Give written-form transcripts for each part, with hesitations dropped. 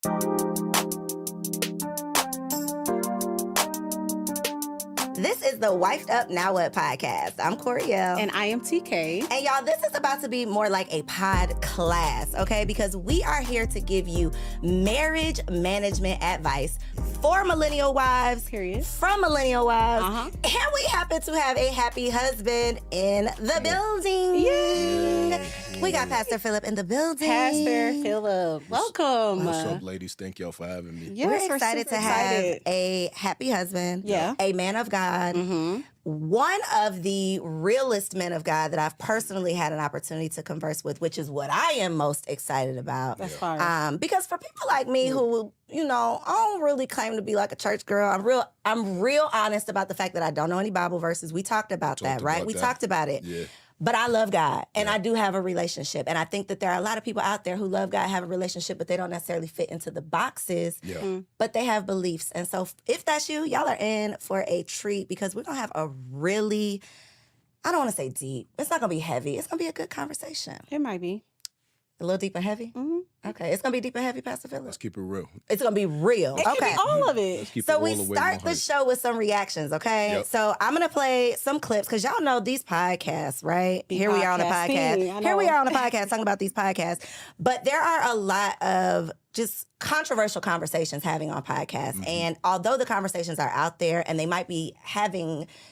This is the Wifed Up Now What podcast. I'm Coriel. And I am TK. And y'all, this is about to be more like a pod class, okay? Because we are here to give you marriage management advice for millennial wives. Period. From millennial wives. Uh-huh. And we happen to have a happy husband in the building. Yay! We got Pastor Philip in the building. Pastor Philip, welcome. What's up, ladies? Thank y'all for having me. Yes, We're excited to have a happy husband, Yeah. a man of God, one of the realest men of God that I've personally had an opportunity to converse with, which is what I am most excited about. That's fine. Because for people like me who, I don't really claim to be like a church girl. I'm real honest about the fact that I don't know any Bible verses. We talked about that, right? We talked about it. Yeah. But I love God, and I do have a relationship. And I think that there are a lot of people out there who love God, have a relationship, but they don't necessarily fit into the boxes, but they have beliefs. And so if that's you, y'all are in for a treat because we're going to have a really, I don't want to say deep. It's not going to be heavy. It's going to be a good conversation. It might be. A little deep and heavy? Mm-hmm. Okay. It's going to be deep and heavy, Pastor Philip? Let's keep it real. It's going to be real. It can be all of it. Let's keep So it we all the way start the 100. show with some reactions, okay? Yep. So I'm going to play some clips because y'all know these podcasts, right? Here we are on the podcasting, podcast. I Here we know. are on the podcast talking about these podcasts. But there are a lot of just controversial conversations having on podcasts. And although the conversations are out there and they might be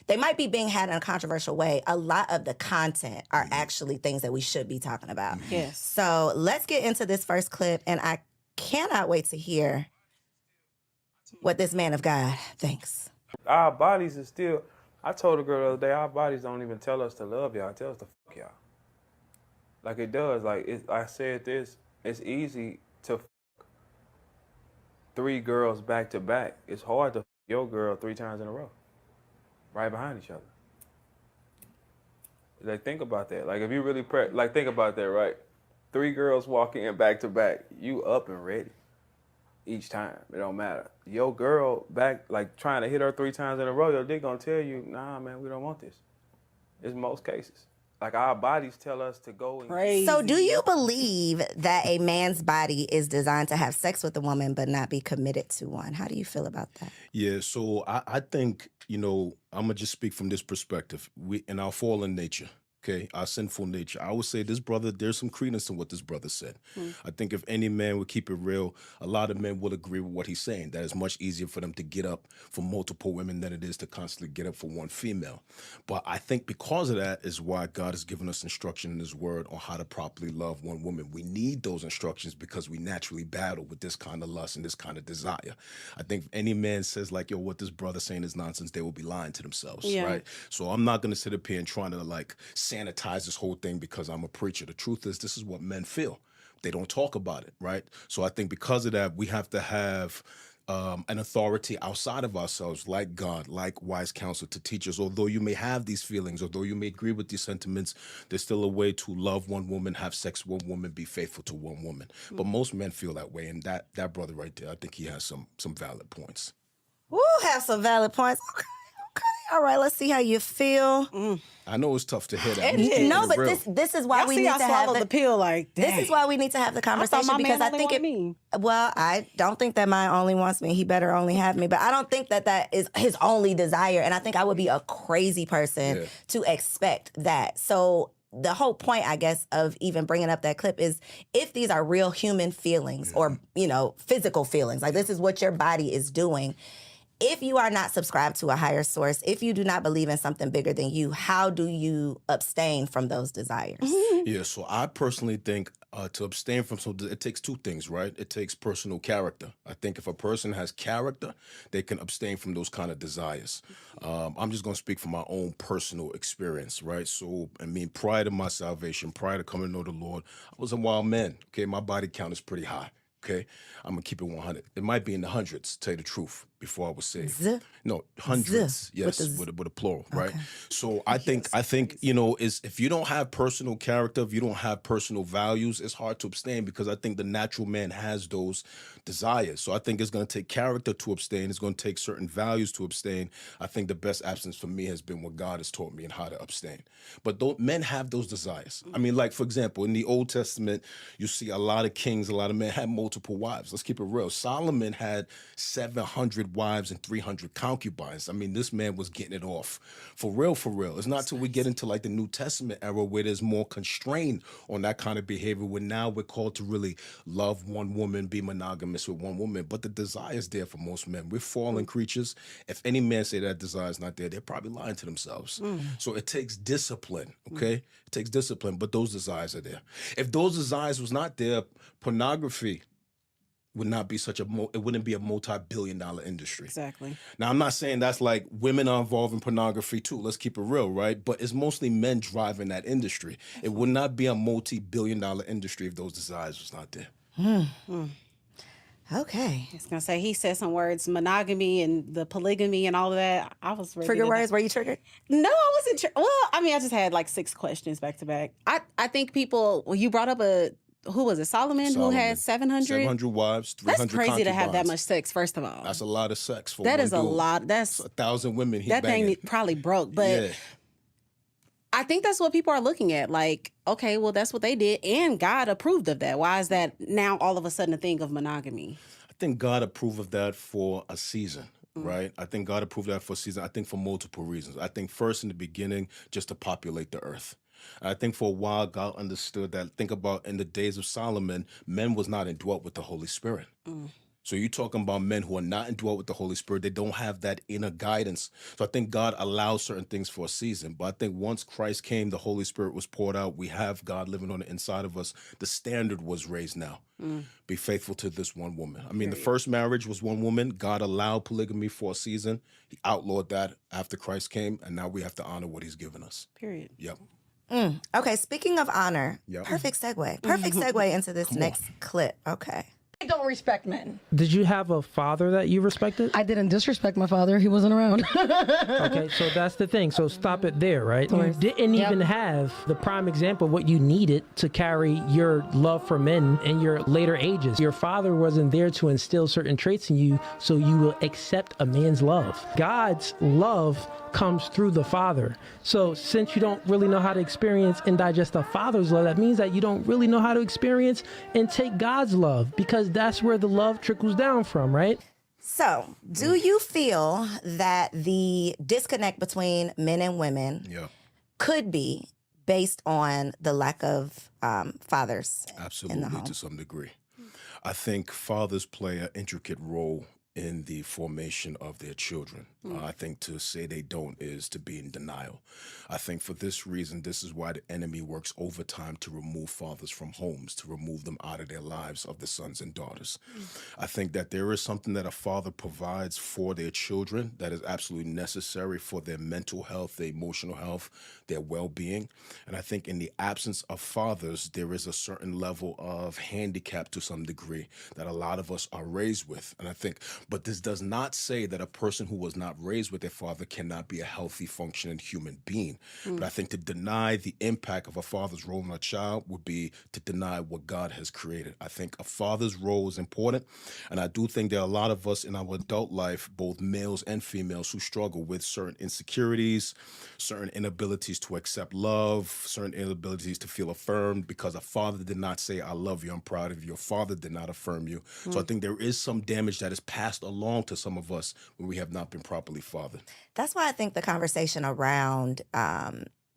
being had in a controversial way, a lot of the content are actually things that we should be talking about. Yes. So let's get into this first clip, and I cannot wait to hear what this man of God thinks. Our bodies is still, I told a girl the other day, our bodies don't even tell us to love y'all, it tells us to fuck y'all. Like it does, I said this, it's easy to fuck 3 girls back to back. It's hard to fuck your girl 3 times in a row, right behind each other. Like think about that, like if you really, think about that, right? 3 girls walk in back to back, you up and ready each time. It don't matter. Your girl back, trying to hit her 3 times in a row, your dick gonna tell you, nah, man, we don't want this. It's most cases. Like our bodies tell us to go and... Crazy. So do you believe that a man's body is designed to have sex with a woman but not be committed to one? How do you feel about that? Yeah, so I think, I'm going to just speak from this perspective. We in our fallen nature, okay, our sinful nature, I would say this brother, there's some credence in what this brother said. I think if any man would keep it real, a lot of men will agree with what he's saying. That it's much easier for them to get up for multiple women than it is to constantly get up for one female. But I think because of that is why God has given us instruction in his word on how to properly love one woman. We need those instructions because we naturally battle with this kind of lust and this kind of desire. I think if any man says what this brother saying is nonsense, they will be lying to themselves, right? So I'm not going to sit up here and trying to sanitize this whole thing because I'm a preacher. The truth is, this is what men feel. They don't talk about it, right? So I think because of that, we have to have an authority outside of ourselves, like God, like wise counsel, to teach us. Although you may have these feelings, although you may agree with these sentiments, there's still a way to love one woman, have sex with one woman, be faithful to one woman. But most men feel that way, and that brother right there, I think he has some valid points. Woo, have some valid points. Okay. All right, let's see how you feel. I know it's tough to hear that. It is. No, but Real. this is why Y'all we see need I to have swallowed the pill like that. This is why we need to have the conversation my because man I think only want me. Well, I don't think that mine only wants me. He better only have me. But I don't think that is his only desire. And I think I would be a crazy person to expect that. So the whole point, I guess, of even bringing up that clip is if these are real human feelings or, physical feelings, like this is what your body is doing. If you are not subscribed to a higher source, if you do not believe in something bigger than you, how do you abstain from those desires? Yeah, so I personally think to abstain from something, it takes 2 things, right? It takes personal character. I think if a person has character, they can abstain from those kind of desires. I'm just going to speak from my own personal experience, right? So, prior to my salvation, prior to coming to know the Lord, I was a wild man, okay? My body count is pretty high. Okay, I'm gonna keep it 100. It might be in the hundreds, to tell you the truth, before I was saved. No, hundreds. Yes, with a plural, right? So I think is if you don't have personal character, if you don't have personal values, it's hard to abstain because I think the natural man has those desires. So I think it's gonna take character to abstain. It's gonna take certain values to abstain. I think the best abstinence for me has been what God has taught me and how to abstain. But men have those desires. For example, in the Old Testament, you see a lot of kings, a lot of men had multiple multiple wives. Let's keep it real. Solomon had 700 wives and 300 concubines. I mean, this man was getting it off. For real, for real. It's not till we get into like the New Testament era where there's more constraint on that kind of behavior, where now we're called to really love one woman, be monogamous with one woman. But the desire is there for most men. We're fallen creatures. If any man say that desire is not there, they're probably lying to themselves. So it takes discipline, okay? It takes discipline, but those desires are there. If those desires was not there, pornography would not be such a, it wouldn't be a multi-billion-dollar industry. Exactly. Now, I'm not saying that's like women are involved in pornography too. Let's keep it real, right? But it's mostly men driving that industry. It would not be a multi-billion-dollar industry if those desires was not there. Okay. I was going to say, he said some words, monogamy and the polygamy and all of that. I was ready Trigger to words, were you triggered? No, I wasn't. Well, I mean, I just had like 6 questions back to back. I think people, well, you brought up who was it, Solomon, who had 700? 700 wives, 300 That's crazy to have that concubines. much sex, first of all. That's a lot of sex for That one is a dude. lot. That's 1,000 women he that banging. thing probably broke. But Yeah. I think that's what people are looking at. Like, okay, well, that's what they did, and God approved of that. Why is that now all of a sudden a thing of monogamy? I think God approved of that for a season, right? I think God approved that for a season. I think for multiple reasons. I think first in the beginning, just to populate the earth. I think for a while, God understood that. Think about in the days of Solomon, men was not indwelt with the Holy Spirit. So you're talking about men who are not indwelt with the Holy Spirit. They don't have that inner guidance. So I think God allows certain things for a season. But I think once Christ came, the Holy Spirit was poured out. We have God living on the inside of us. The standard was raised now. Be faithful to this one woman. I mean, the first marriage was one woman. God allowed polygamy for a season. He outlawed that after Christ came. And now we have to honor what he's given us. Period. Yep. Okay, speaking of honor, Yep. perfect segue. Perfect segue into this next clip. Okay. I don't respect men. Did you have a father that you respected? I didn't disrespect my father. He wasn't around. Okay, so that's the thing. So stop it there, right? You didn't even have the prime example of what you needed to carry your love for men in your later ages. Your father wasn't there to instill certain traits in you so you will accept a man's love. God's love comes through the father. So since you don't really know how to experience and digest a father's love, that means that you don't really know how to experience and take God's love, because that's where the love trickles down from, right? So, do you feel that the disconnect between men and women Yeah. could be based on the lack of fathers in the Absolutely, home? to some degree. I think fathers play an intricate role in the formation of their children. I think to say they don't is to be in denial. I think for this reason, this is why the enemy works overtime to remove fathers from homes, to remove them out of their lives of the sons and daughters. I think that there is something that a father provides for their children that is absolutely necessary for their mental health, their emotional health, their well-being. And I think in the absence of fathers, there is a certain level of handicap to some degree that a lot of us are raised with. And I think, but this does not say that a person who was not raised with their father cannot be a healthy, functioning human being. But I think to deny the impact of a father's role in a child would be to deny what God has created. I think a father's role is important. And I do think there are a lot of us in our adult life, both males and females, who struggle with certain insecurities, certain inabilities to accept love, certain inabilities to feel affirmed because a father did not say, I love you, I'm proud of you. Your father did not affirm you. So I think there is some damage that is passed along to some of us when we have not been properly fathered. That's why I think the conversation around,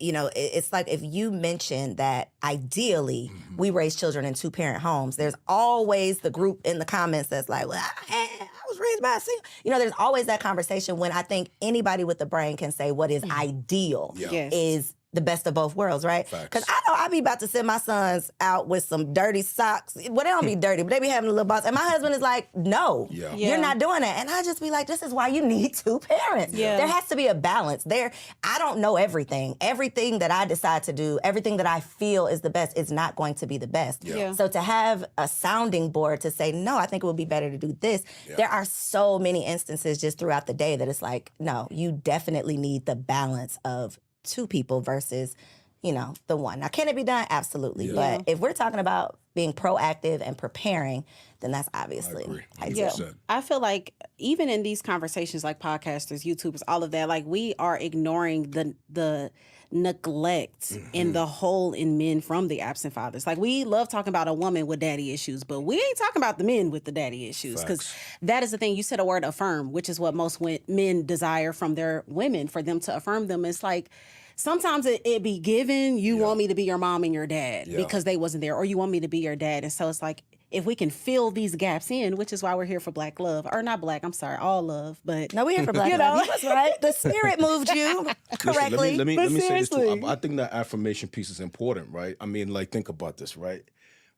it's like if you mention that ideally we raise children in 2-parent homes, there's always the group in the comments that's like, well, I was raised by a single. There's always that conversation when I think anybody with the brain can say what is ideal Yes. is the best of both worlds, right? Facts. Because I know I be about to send my sons out with some dirty socks. Well, they don't be dirty, but they be having a little box. And my husband is like, no, Yeah. you're not doing that. And I just be like, this is why you need 2 parents. Yeah. There has to be a balance. I don't know everything. Everything that I decide to do, everything that I feel is the best is not going to be the best. Yeah. So to have a sounding board to say, no, I think it would be better to do this. There are so many instances just throughout the day that it's like, no, you definitely need the balance of 2 people versus the one. Now, can it be done? Absolutely. But if we're talking about being proactive and preparing, then that's obviously I agree. 100%. Yeah, I feel like even in these conversations, like podcasters, YouTubers, all of that, like we are ignoring the neglect and the hole in men from the absent fathers. Like we love talking about a woman with daddy issues, but we ain't talking about the men with the daddy issues, because that is the thing. You said a word, affirm, which is what most men desire from their women, for them to affirm them. It's like, sometimes it be given, you want me to be your mom and your dad because they wasn't there, or you want me to be your dad. And so it's like, if we can fill these gaps in, which is why we're here for Black love, or not Black, I'm sorry, all love, but no, we're here for Black love. You was right. The spirit moved you correctly. Listen, let me say this too. I think that affirmation piece is important, right? I mean, like, think about this, right?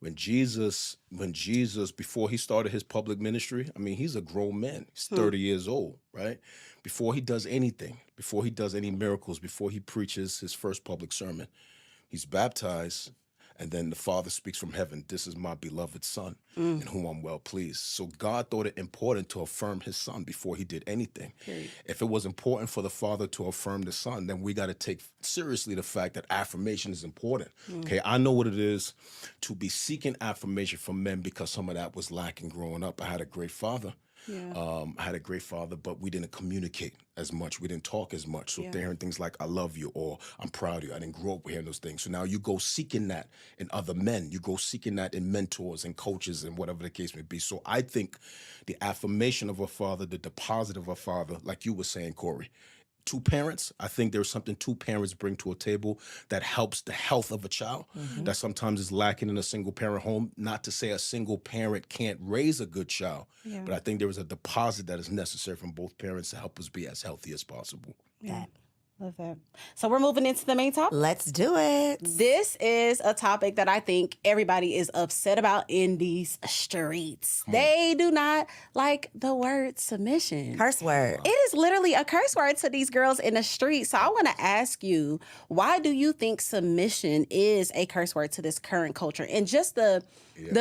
When Jesus, before he started his public ministry, I mean, he's a grown man. He's 30 years old, right? Before he does anything, before he does any miracles, before he preaches his first public sermon, he's baptized, and then the Father speaks from heaven, "This is my beloved Son, in whom I'm well pleased." So God thought it important to affirm his Son before he did anything. If it was important for the Father to affirm the Son, then we got to take seriously the fact that affirmation is important. Okay, I know what it is to be seeking affirmation from men, because some of that was lacking growing up. I had a great father. I had a great father, but we didn't communicate as much. We didn't talk as much. So they're hearing things like, "I love you," or "I'm proud of you." I didn't grow up with hearing those things. So now you go seeking that in other men. You go seeking that in mentors and coaches and whatever the case may be. So I think the affirmation of a father, the deposit of a father, like you were saying, Corey, two parents, I think there's something two parents bring to a table that helps the health of a child that sometimes is lacking in a single parent home. Not to say a single parent can't raise a good child, but I think there is a deposit that is necessary from both parents to help us be as healthy as possible. Love that. So we're moving into the main topic. Let's do it. This is a topic that I think everybody is upset about in these streets. They do not like the word submission. Curse word. It is literally a curse word to these girls in the street. So I want to ask you, why do you think submission is a curse word to this current culture? And just the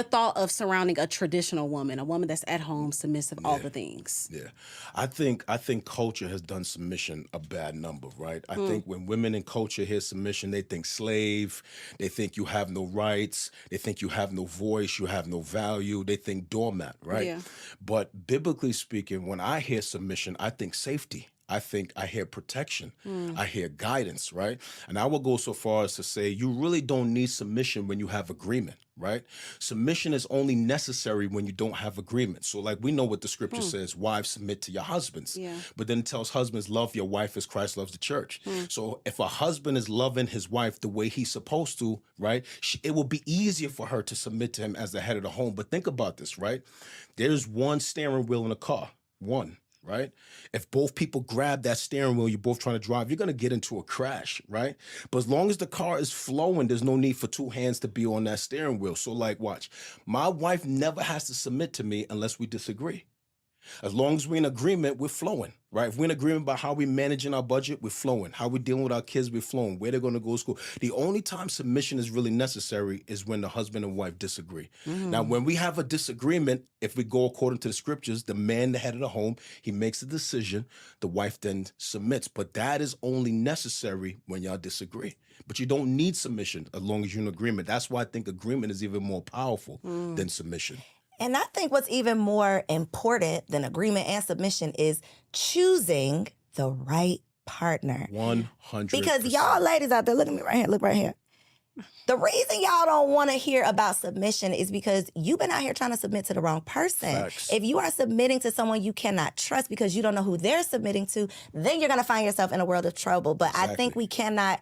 thought of surrounding a traditional woman, a woman that's at home, submissive, all the things. Yeah. I think culture has done submission a bad number, right? I think when women in culture hear submission, they think slave, they think you have no rights, they think you have no voice, you have no value, they think doormat, right? Yeah. But biblically speaking, when I hear submission, I think safety. I hear protection. I hear guidance, right? And I will go so far as to say you really don't need submission when you have agreement, right? Submission is only necessary when you don't have agreement. So like we know what the scripture says, wives, submit to your husbands. But then it tells husbands, love your wife as Christ loves the church. So if a husband is loving his wife the way he's supposed to, right, it will be easier for her to submit to him as the head of the home. But think about this, right? There's one steering wheel in a car, one. Right? If both people grab that steering wheel, you're both trying to drive, you're going to get into a crash, right? But as long as the car is flowing, there's no need for two hands to be on that steering wheel. So like, watch, my wife never has to submit to me unless we disagree. As long as we're in agreement, we're flowing, right? If we're in agreement about how we're managing our budget, we're flowing. How we're dealing with our kids, we're flowing. Where they're going to go to school. The only time submission is really necessary is when the husband and wife disagree. Now, when we have a disagreement, if we go according to the scriptures, the man, the head of the home, he makes a decision. The wife then submits. But that is only necessary when y'all disagree. But you don't need submission as long as you're in agreement. That's why I think agreement is even more powerful than submission. And I think what's even more important than agreement and submission is choosing the right partner. 100%. Because y'all ladies out there, look at me right here, look right here. The reason y'all don't want to hear about submission is because you've been out here trying to submit to the wrong person. Facts. If you are submitting to someone you cannot trust because you don't know who they're submitting to, then you're going to find yourself in a world of trouble. But I think we cannot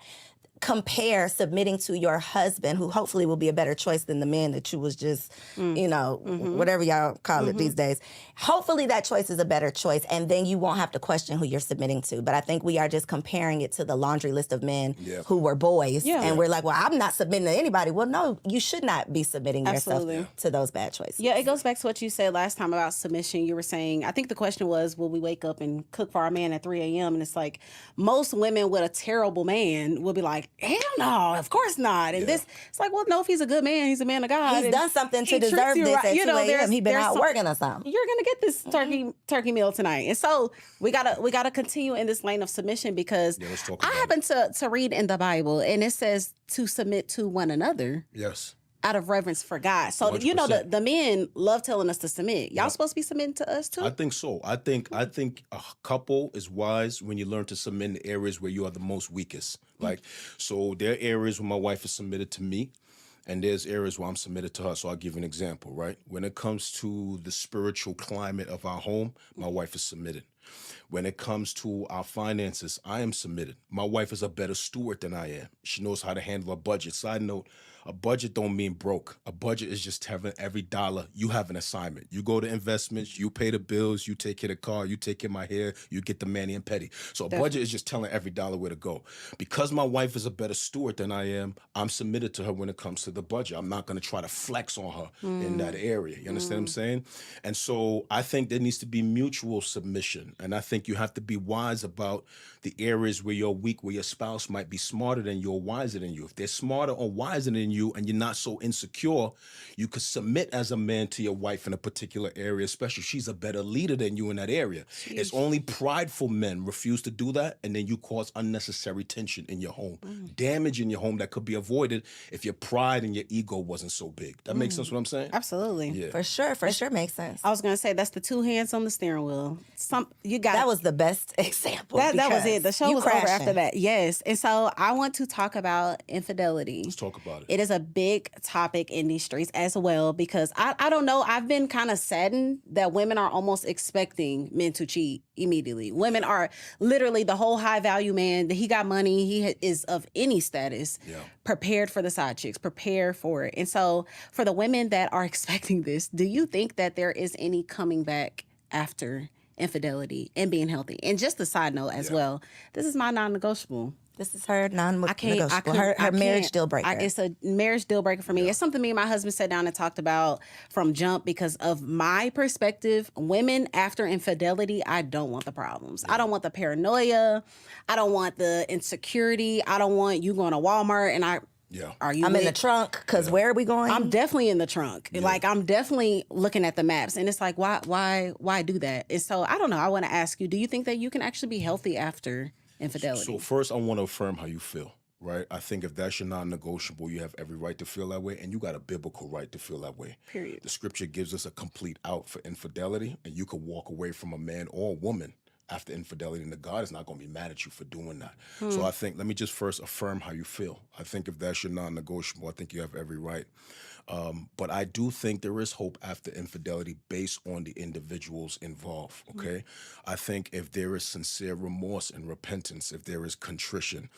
compare submitting to your husband, who hopefully will be a better choice than the man that you was just, whatever y'all call it these days. Hopefully that choice is a better choice, and then you won't have to question who you're submitting to. But I think we are just comparing it to the laundry list of men who were boys, and we're like, well, I'm not submitting to anybody. Well, no, you should not be submitting yourself to those bad choices. Yeah, it goes back to what you said last time about submission. You were saying, I think the question was, will we wake up and cook for our man at 3 a.m.? And it's like, most women with a terrible man will be like, hell no, of course not. And this, it's like, well, no, if he's a good man, he's a man of God. He's done something to deserve this at 2 a.m. He been out working or something. You're gonna get this turkey meal tonight. And so we gotta continue in this lane of submission, because I happen to read in the Bible, and it says to submit to one another. Yes. Out of reverence for God. So 100%. You know, the men love telling us to submit. Y'all supposed to be submitting to us too? I think so. I think a couple is wise when you learn to submit in the areas where you are the most weakest. Like, so there are areas where my wife is submitted to me, and there's areas where I'm submitted to her. So I'll give you an example, right? When it comes to the spiritual climate of our home, my wife is submitted. When it comes to our finances, I am submitted. My wife is a better steward than I am. She knows how to handle a budget. Side note, a budget don't mean broke. A budget is just having every dollar. You have an assignment. You go to investments, you pay the bills, you take care of the car, you take care of my hair, you get the mani and petty. So a budget is just telling every dollar where to go. Because my wife is a better steward than I am, I'm submitted to her when it comes to the budget. I'm not going to try to flex on her in that area. You understand what I'm saying? And so I think there needs to be mutual submission. And I think you have to be wise about the areas where you're weak, where your spouse might be smarter than you or wiser than you. If they're smarter or wiser than you and you're not so insecure, you could submit as a man to your wife in a particular area, especially if she's a better leader than you in that area. Jeez. It's only prideful men refuse to do that, and then you cause unnecessary tension in your home, damage in your home that could be avoided if your pride and your ego wasn't so big. That makes sense what I'm saying? Absolutely. Yeah. For sure makes sense. I was going to say, that's the two hands on the steering wheel. That was the best example. That was it. The show was over after that. Yes. And so I want to talk about infidelity. Let's talk about it. It is a big topic in these streets as well, because I don't know. I've been kind of saddened that women are almost expecting men to cheat immediately. Women are literally the whole high value man. He got money. He is of any status. Prepared for the side chicks. Prepare for it. And so for the women that are expecting this, do you think that there is any coming back after infidelity and being healthy? And just a side note as well, this is my non-negotiable. This is her non-negotiable. Her marriage deal breaker. It's a marriage deal breaker for me. It's something me and my husband sat down and talked about from jump, because of my perspective, women after infidelity, I don't want the problems. I don't want the paranoia. I don't want the insecurity. I don't want you going to Walmart and I'm in the trunk, because where are we going? I'm definitely in the trunk. Like, I'm definitely looking at the maps. And it's like, why do that? And so, I don't know. I want to ask you, do you think that you can actually be healthy after infidelity? So first, I want to affirm how you feel, right? I think if that's your non-negotiable, you have every right to feel that way, and you got a biblical right to feel that way. Period. The scripture gives us a complete out for infidelity, and you could walk away from a man or a woman after infidelity, and God is not going to be mad at you for doing that. So I think, let me just first affirm how you feel. I think if that's your non-negotiable, I think you have every right. But I do think there is hope after infidelity based on the individuals involved, okay? I think if there is sincere remorse and repentance, if there is contrition,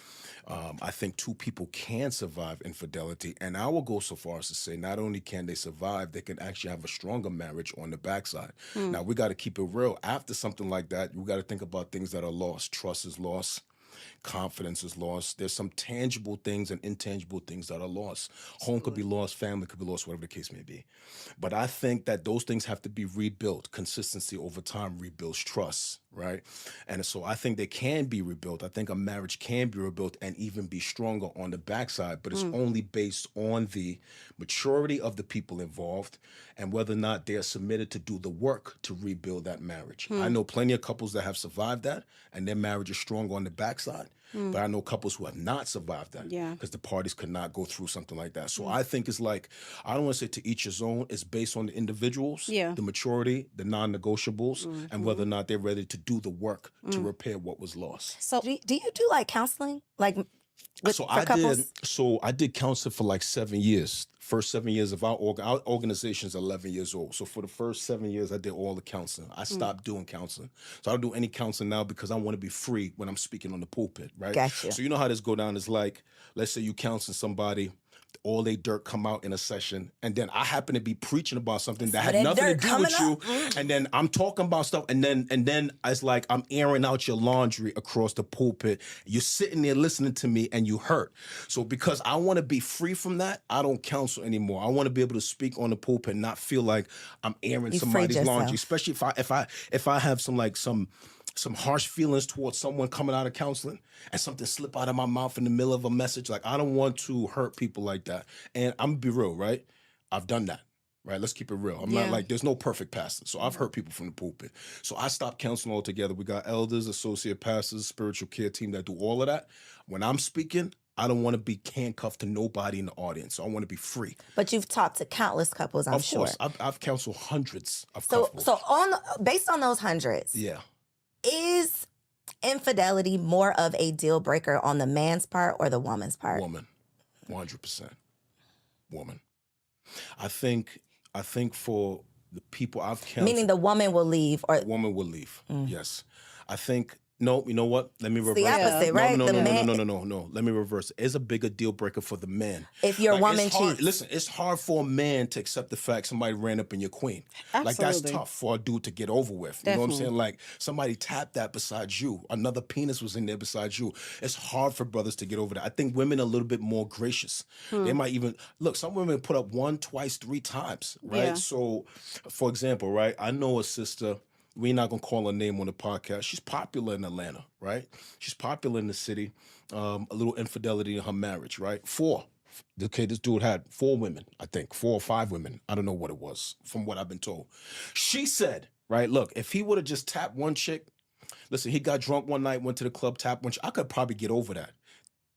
I think two people can survive infidelity. And I will go so far as to say not only can they survive, they can actually have a stronger marriage on the backside. Now, we got to keep it real. After something like that, we got to think about things that are lost. Trust is lost. Confidence is lost. There's some tangible things and intangible things that are lost. Home could be lost, family could be lost, whatever the case may be. But I think that those things have to be rebuilt. Consistency over time rebuilds trust, right? And so I think they can be rebuilt. I think a marriage can be rebuilt and even be stronger on the backside, but it's only based on the maturity of the people involved and whether or not they're submitted to do the work to rebuild that marriage. I know plenty of couples that have survived that and their marriage is stronger on the backside. But I know couples who have not survived that because the parties could not go through something like that. So I think it's like, I don't want to say to each his own. It's based on the individuals, the maturity, the non-negotiables, and whether or not they're ready to do the work to repair what was lost. So do you do like counseling? Like I did counseling for like 7 years. First 7 years of our organization is 11 years old. So for the first 7 years, I did all the counseling. I stopped doing counseling. So I don't do any counseling now because I want to be free when I'm speaking on the pulpit, right? Gotcha. So you know how this go down is like, let's say you counseling somebody, all they dirt come out in a session, and then I happen to be preaching about something that had nothing to do with you, and then I'm talking about stuff, and then it's like I'm airing out your laundry across the pulpit. You're sitting there listening to me, and you hurt. So because I want to be free from that, I don't counsel anymore. I want to be able to speak on the pulpit, and not feel like I'm airing somebody's laundry, especially if I have some some harsh feelings towards someone coming out of counseling and something slip out of my mouth in the middle of a message. Like, I don't want to hurt people like that. And I'm gonna be real, right? I've done that. Right, let's keep it real. I'm not like, there's no perfect pastor. So I've hurt people from the pulpit. So I stopped counseling altogether. We got elders, associate pastors, spiritual care team that do all of that. When I'm speaking, I don't want to be handcuffed to nobody in the audience. So I want to be free. But you've talked to countless couples, I'm sure. Of course, I've counseled hundreds of So couples. so based on those hundreds, is infidelity more of a deal breaker on the man's part or the woman's part? Woman, 100%. Woman. I think for the people I've counseled, Meaning the woman will leave, or woman will leave. Yes. I think, no, you know what? Let me reverse the opposite, right? No, The no, man- no. Let me reverse it. It's a bigger deal breaker for the man. If your woman it's hard, cheats. listen, it's hard for a man to accept the fact somebody ran up in your queen. Like, that's Absolutely. tough for a dude to get over with. You know what I'm Definitely. saying? Like, somebody tapped that besides you. Another penis was in there besides you. It's hard for brothers to get over that. I think women are a little bit more gracious. They might even, look, some women put up 1, twice, 3 times, right? Yeah. So, for example, right, I know a sister, we're not gonna call her name on the podcast. She's popular in Atlanta, right? She's popular in the city. A little infidelity in her marriage, right? 4. Okay, this dude had 4 women, I think, 4 or 5 women. I don't know what it was, from what I've been told. She said, right, look, if he would have just tapped one chick, listen, he got drunk one night, went to the club, tapped one chick, I could probably get over that.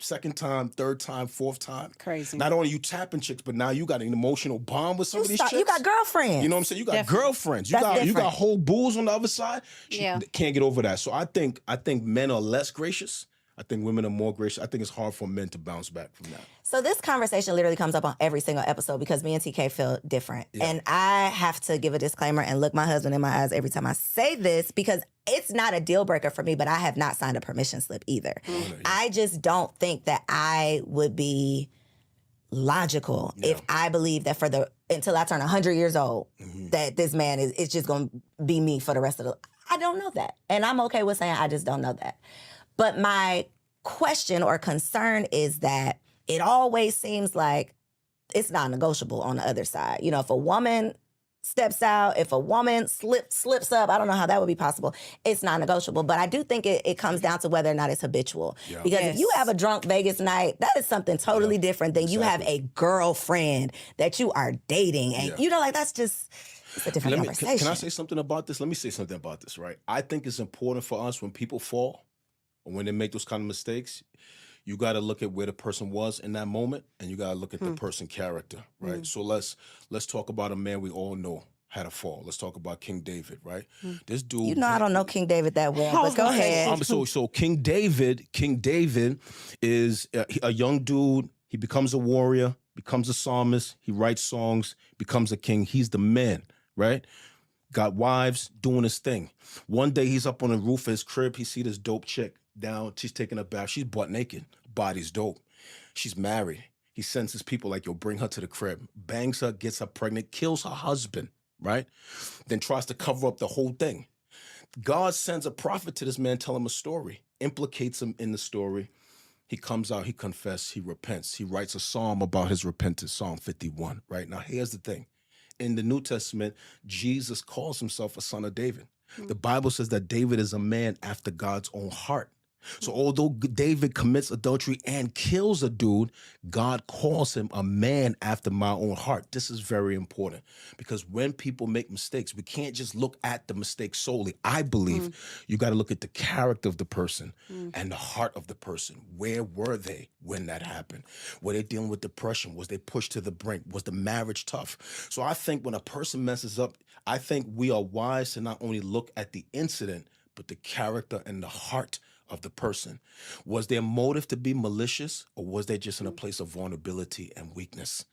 2nd time, 3rd time, 4th time. Crazy. Not only you tapping chicks, but now you got an emotional bond with some of these chicks. You got girlfriends. You know what I'm saying? You got Definitely. girlfriends. You That's got different. whole bulls on the other side. She Yeah. can't get over that. So I think men are less gracious. I think women are more gracious. I think it's hard for men to bounce back from that. So this conversation literally comes up on every single episode because me and TK feel different. And I have to give a disclaimer and look my husband in my eyes every time I say this, because it's not a deal breaker for me, but I have not signed a permission slip either. I just don't think that I would be logical if I believe that until I turn 100 years old, that this man it's just going to be me for the rest of I don't know that. And I'm okay with saying I just don't know that. But my question or concern is that it always seems like it's not negotiable on the other side. You know, if a woman steps out, if a woman slips up, I don't know how that would be possible. It's not negotiable. But I do think it comes down to whether or not it's habitual. Yeah. Because if you have a drunk Vegas night, that is something totally different than you have a girlfriend that you are dating. And you know, like it's a different conversation. Can I say something about this? Let me say something about this, right? I think it's important for us when people fall, or when they make those kind of mistakes, you got to look at where the person was in that moment, and you got to look at the person's character, right? So let's talk about a man we all know had a fall. Let's talk about King David, right? This dude. You know, I don't know King David that well, but go ahead. So King David is a young dude. He becomes a warrior, becomes a psalmist. He writes songs, becomes a king. He's the man, right? Got wives, doing his thing. One day he's up on the roof of his crib. He see this dope chick down. She's taking a bath. She's butt naked. Body's dope. She's married. He sends his people like, yo, bring her to the crib. Bangs her, gets her pregnant, kills her husband, right? Then tries to cover up the whole thing. God sends a prophet to this man, tell him a story, implicates him in the story. He comes out, he confesses, he repents. He writes a psalm about his repentance, Psalm 51, right? Now, here's the thing. In the New Testament, Jesus calls himself a son of David. The Bible says that David is a man after God's own heart. So although David commits adultery and kills a dude, God calls him a man after my own heart. This is very important because when people make mistakes, we can't just look at the mistake solely. I believe you got to look at the character of the person and the heart of the person. Where were they when that happened? Were they dealing with depression? Was they pushed to the brink? Was the marriage tough? So I think when a person messes up, I think we are wise to not only look at the incident, but the character and the heart of the person. Was their motive to be malicious, or was they just in a place of vulnerability and weakness?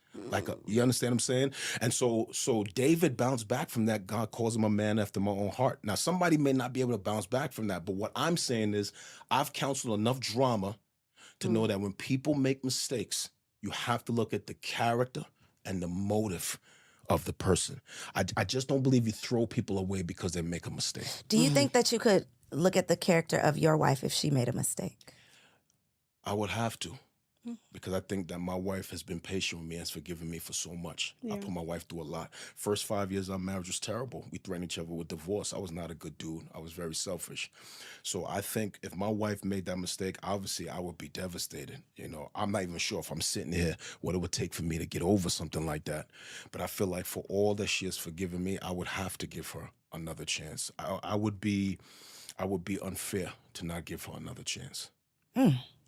You understand what I'm saying? And so David bounced back from that. God calls him a man after my own heart. Now, somebody may not be able to bounce back from that, but what I'm saying is I've counseled enough drama to know that when people make mistakes, you have to look at the character and the motive of the person. I just don't believe you throw people away because they make a mistake. Do you think that you could look at the character of your wife if she made a mistake? I would have to. because I think that my wife has been patient with me and has forgiven me for so much. I put my wife through a lot. First 5 years of our marriage was terrible. We threatened each other with divorce. I was not a good dude. I was very selfish. So I think if my wife made that mistake, obviously I would be devastated. You know, I'm not even sure if I'm sitting here what it would take for me to get over something like that. But I feel like for all that she has forgiven me, I would have to give her another chance. I would be unfair to not give her another chance.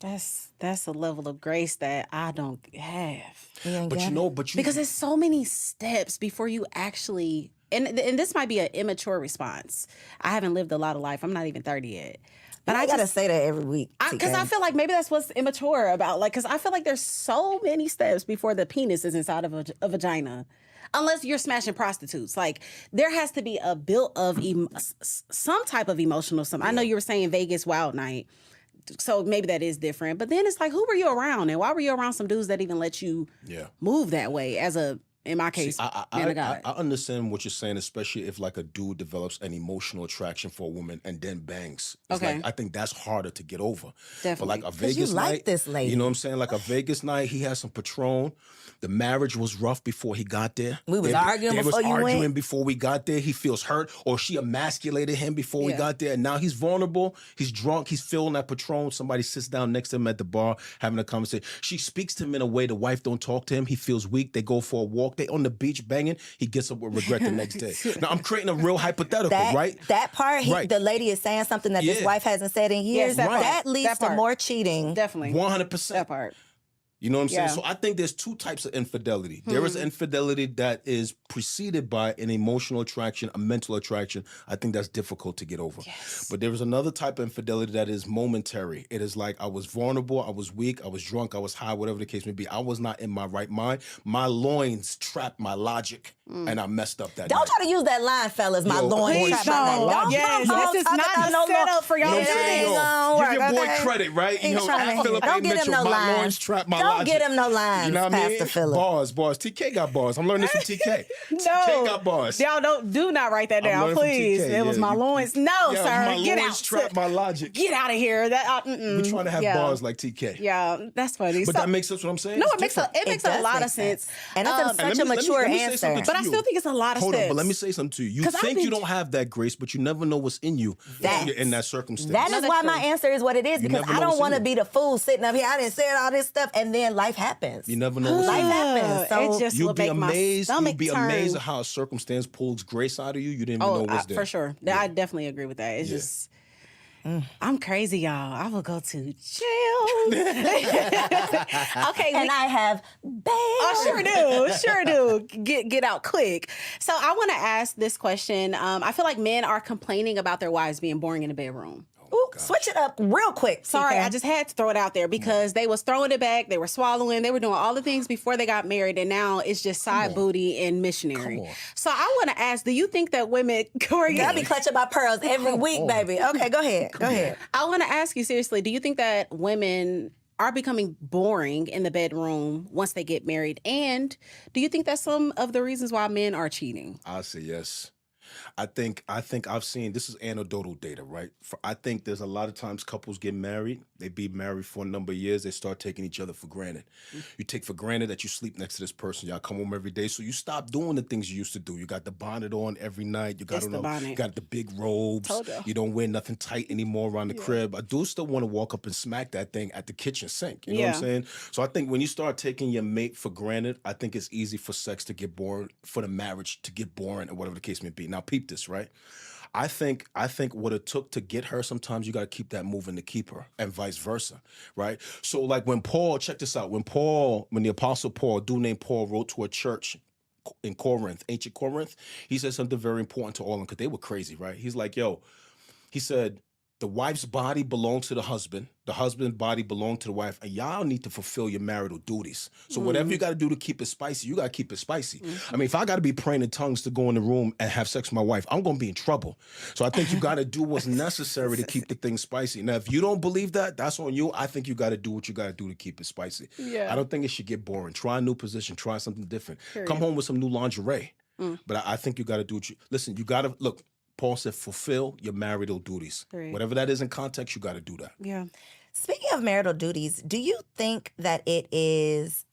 That's a level of grace that I don't have. Because there's so many steps before you actually, and this might be an immature response. I haven't lived a lot of life. I'm not even 30 yet. But I gotta say that every week. Because I feel like maybe that's what's immature about. Like, because I feel like there's so many steps before the penis is inside of a vagina. Unless you're smashing prostitutes. Like, there has to be a built of some type of emotional something. I know you were saying Vegas Wild Night. So maybe that is different. But then it's like, who were you around? And why were you around some dudes that even let you move that way as a, in my case, man of God? I understand what you're saying, especially if like a dude develops an emotional attraction for a woman and then bangs. It's like, I think that's harder to get over. Definitely. But like a Vegas you night, like this lady. You know what I'm saying? Like a Vegas night, he had some Patron. The marriage was rough before he got there. We was arguing before you went. Arguing before we got there. He feels hurt, or she emasculated him before we got there. And now he's vulnerable. He's drunk. He's feeling that Patron. Somebody sits down next to him at the bar having a conversation. She speaks to him in a way the wife don't talk to him. He feels weak. They go for a walk. They on the beach banging. He gets up with regret the next day. Now I'm creating a real hypothetical, right? That part, the lady is saying something that this wife hasn't said in years. Yes, that leads to more cheating. Definitely. 100%. That part. You know what I'm saying? So I think there's two types of infidelity. There is infidelity that is preceded by an emotional attraction, a mental attraction. I think that's difficult to get over. Yes. But there is another type of infidelity that is momentary. It is like I was vulnerable, I was weak, I was drunk, I was high, whatever the case may be. I was not in my right mind. My loins trapped my logic, and I messed up that Don't night. try to use that line, fellas. My loins trapped my logic. Yes, this is not the setup for y'all to say. Give your boy credit, right? You know, Don't get him no my lines. loins trapped my Don't logic. get him no lines, You know what I mean? Pastor Phillip. Bars. TK got bars. I'm learning this from TK. TK got bars. Y'all do not write that down, learning from please. TK, It was my loins. No, sir. My Get loins out. trapped my logic. Get out of here. We're trying to have bars like TK. Yeah, that's funny. But that makes sense what I'm saying? No, It's it makes a lot of sense. And that's such a mature answer. But I still think it's a lot of Hold steps. on, but let me say something to you. You think you don't have that grace, but you never know what's in you in that circumstance. That is why my answer is what it is, because I don't want to be the fool sitting up here. I didn't say all this stuff, and then life happens. You never know what's in Life you. happens. So It just You'll will be make my amazed. You'll stomach be turn. amazed at how a circumstance pulls grace out of you. You didn't even know what's there. For sure. I definitely agree with that. It's just, I'm crazy, y'all. I will go to jail. Okay. And I have bail. Oh, sure do. Get out quick. So I want to ask this question. I feel like men are complaining about their wives being boring in the bedroom. Ooh, switch it up real quick. Sorry, TK. I just had to throw it out there because they was throwing it back, they were swallowing, they were doing all the things before they got married, and now it's just side booty and missionary. So I want to ask, do you think that women, Corey, I be clutching my pearls every week, baby. Okay, go ahead. Go ahead. I want to ask you seriously, do you think that women are becoming boring in the bedroom once they get married? And do you think that's some of the reasons why men are cheating? I'll say yes. I think I've seen, this is anecdotal data, right? I think there's a lot of times couples get married, they be married for a number of years, they start taking each other for granted. You take for granted that you sleep next to this person, y'all come home every day, so you stop doing the things you used to do. You got the bonnet on every night, you got the big robes, you don't wear nothing tight anymore around the crib. I do still want to walk up and smack that thing at the kitchen sink, you know what I'm saying? So I think when you start taking your mate for granted, I think it's easy for sex to get boring, for the marriage to get boring, or whatever the case may be. Now peep this, right? I think what it took to get her, sometimes you got to keep that moving to keep her, and vice versa, right? So like when Paul, check this out, when the Apostle Paul, a dude named Paul, wrote to a church in Corinth, ancient Corinth, he said something very important to all of them because they were crazy, right? He's like, he said, the wife's body belongs to the husband's body belongs to the wife, and y'all need to fulfill your marital duties. So whatever you got to do to keep it spicy, you got to keep it spicy. I mean, if I got to be praying in tongues to go in the room and have sex with my wife, I'm going to be in trouble. So I think you got to do what's necessary to keep the thing spicy. Now, if you don't believe that, that's on you. I think you got to do what you got to do to keep it spicy. Yeah. I don't think it should get boring. Try a new position. Try something different. Come home with some new lingerie. But I think you got to do what listen, you got to, look, Paul said, fulfill your marital duties. Right. Whatever that is in context, you got to do that. Yeah. Speaking of marital duties, do you think that it is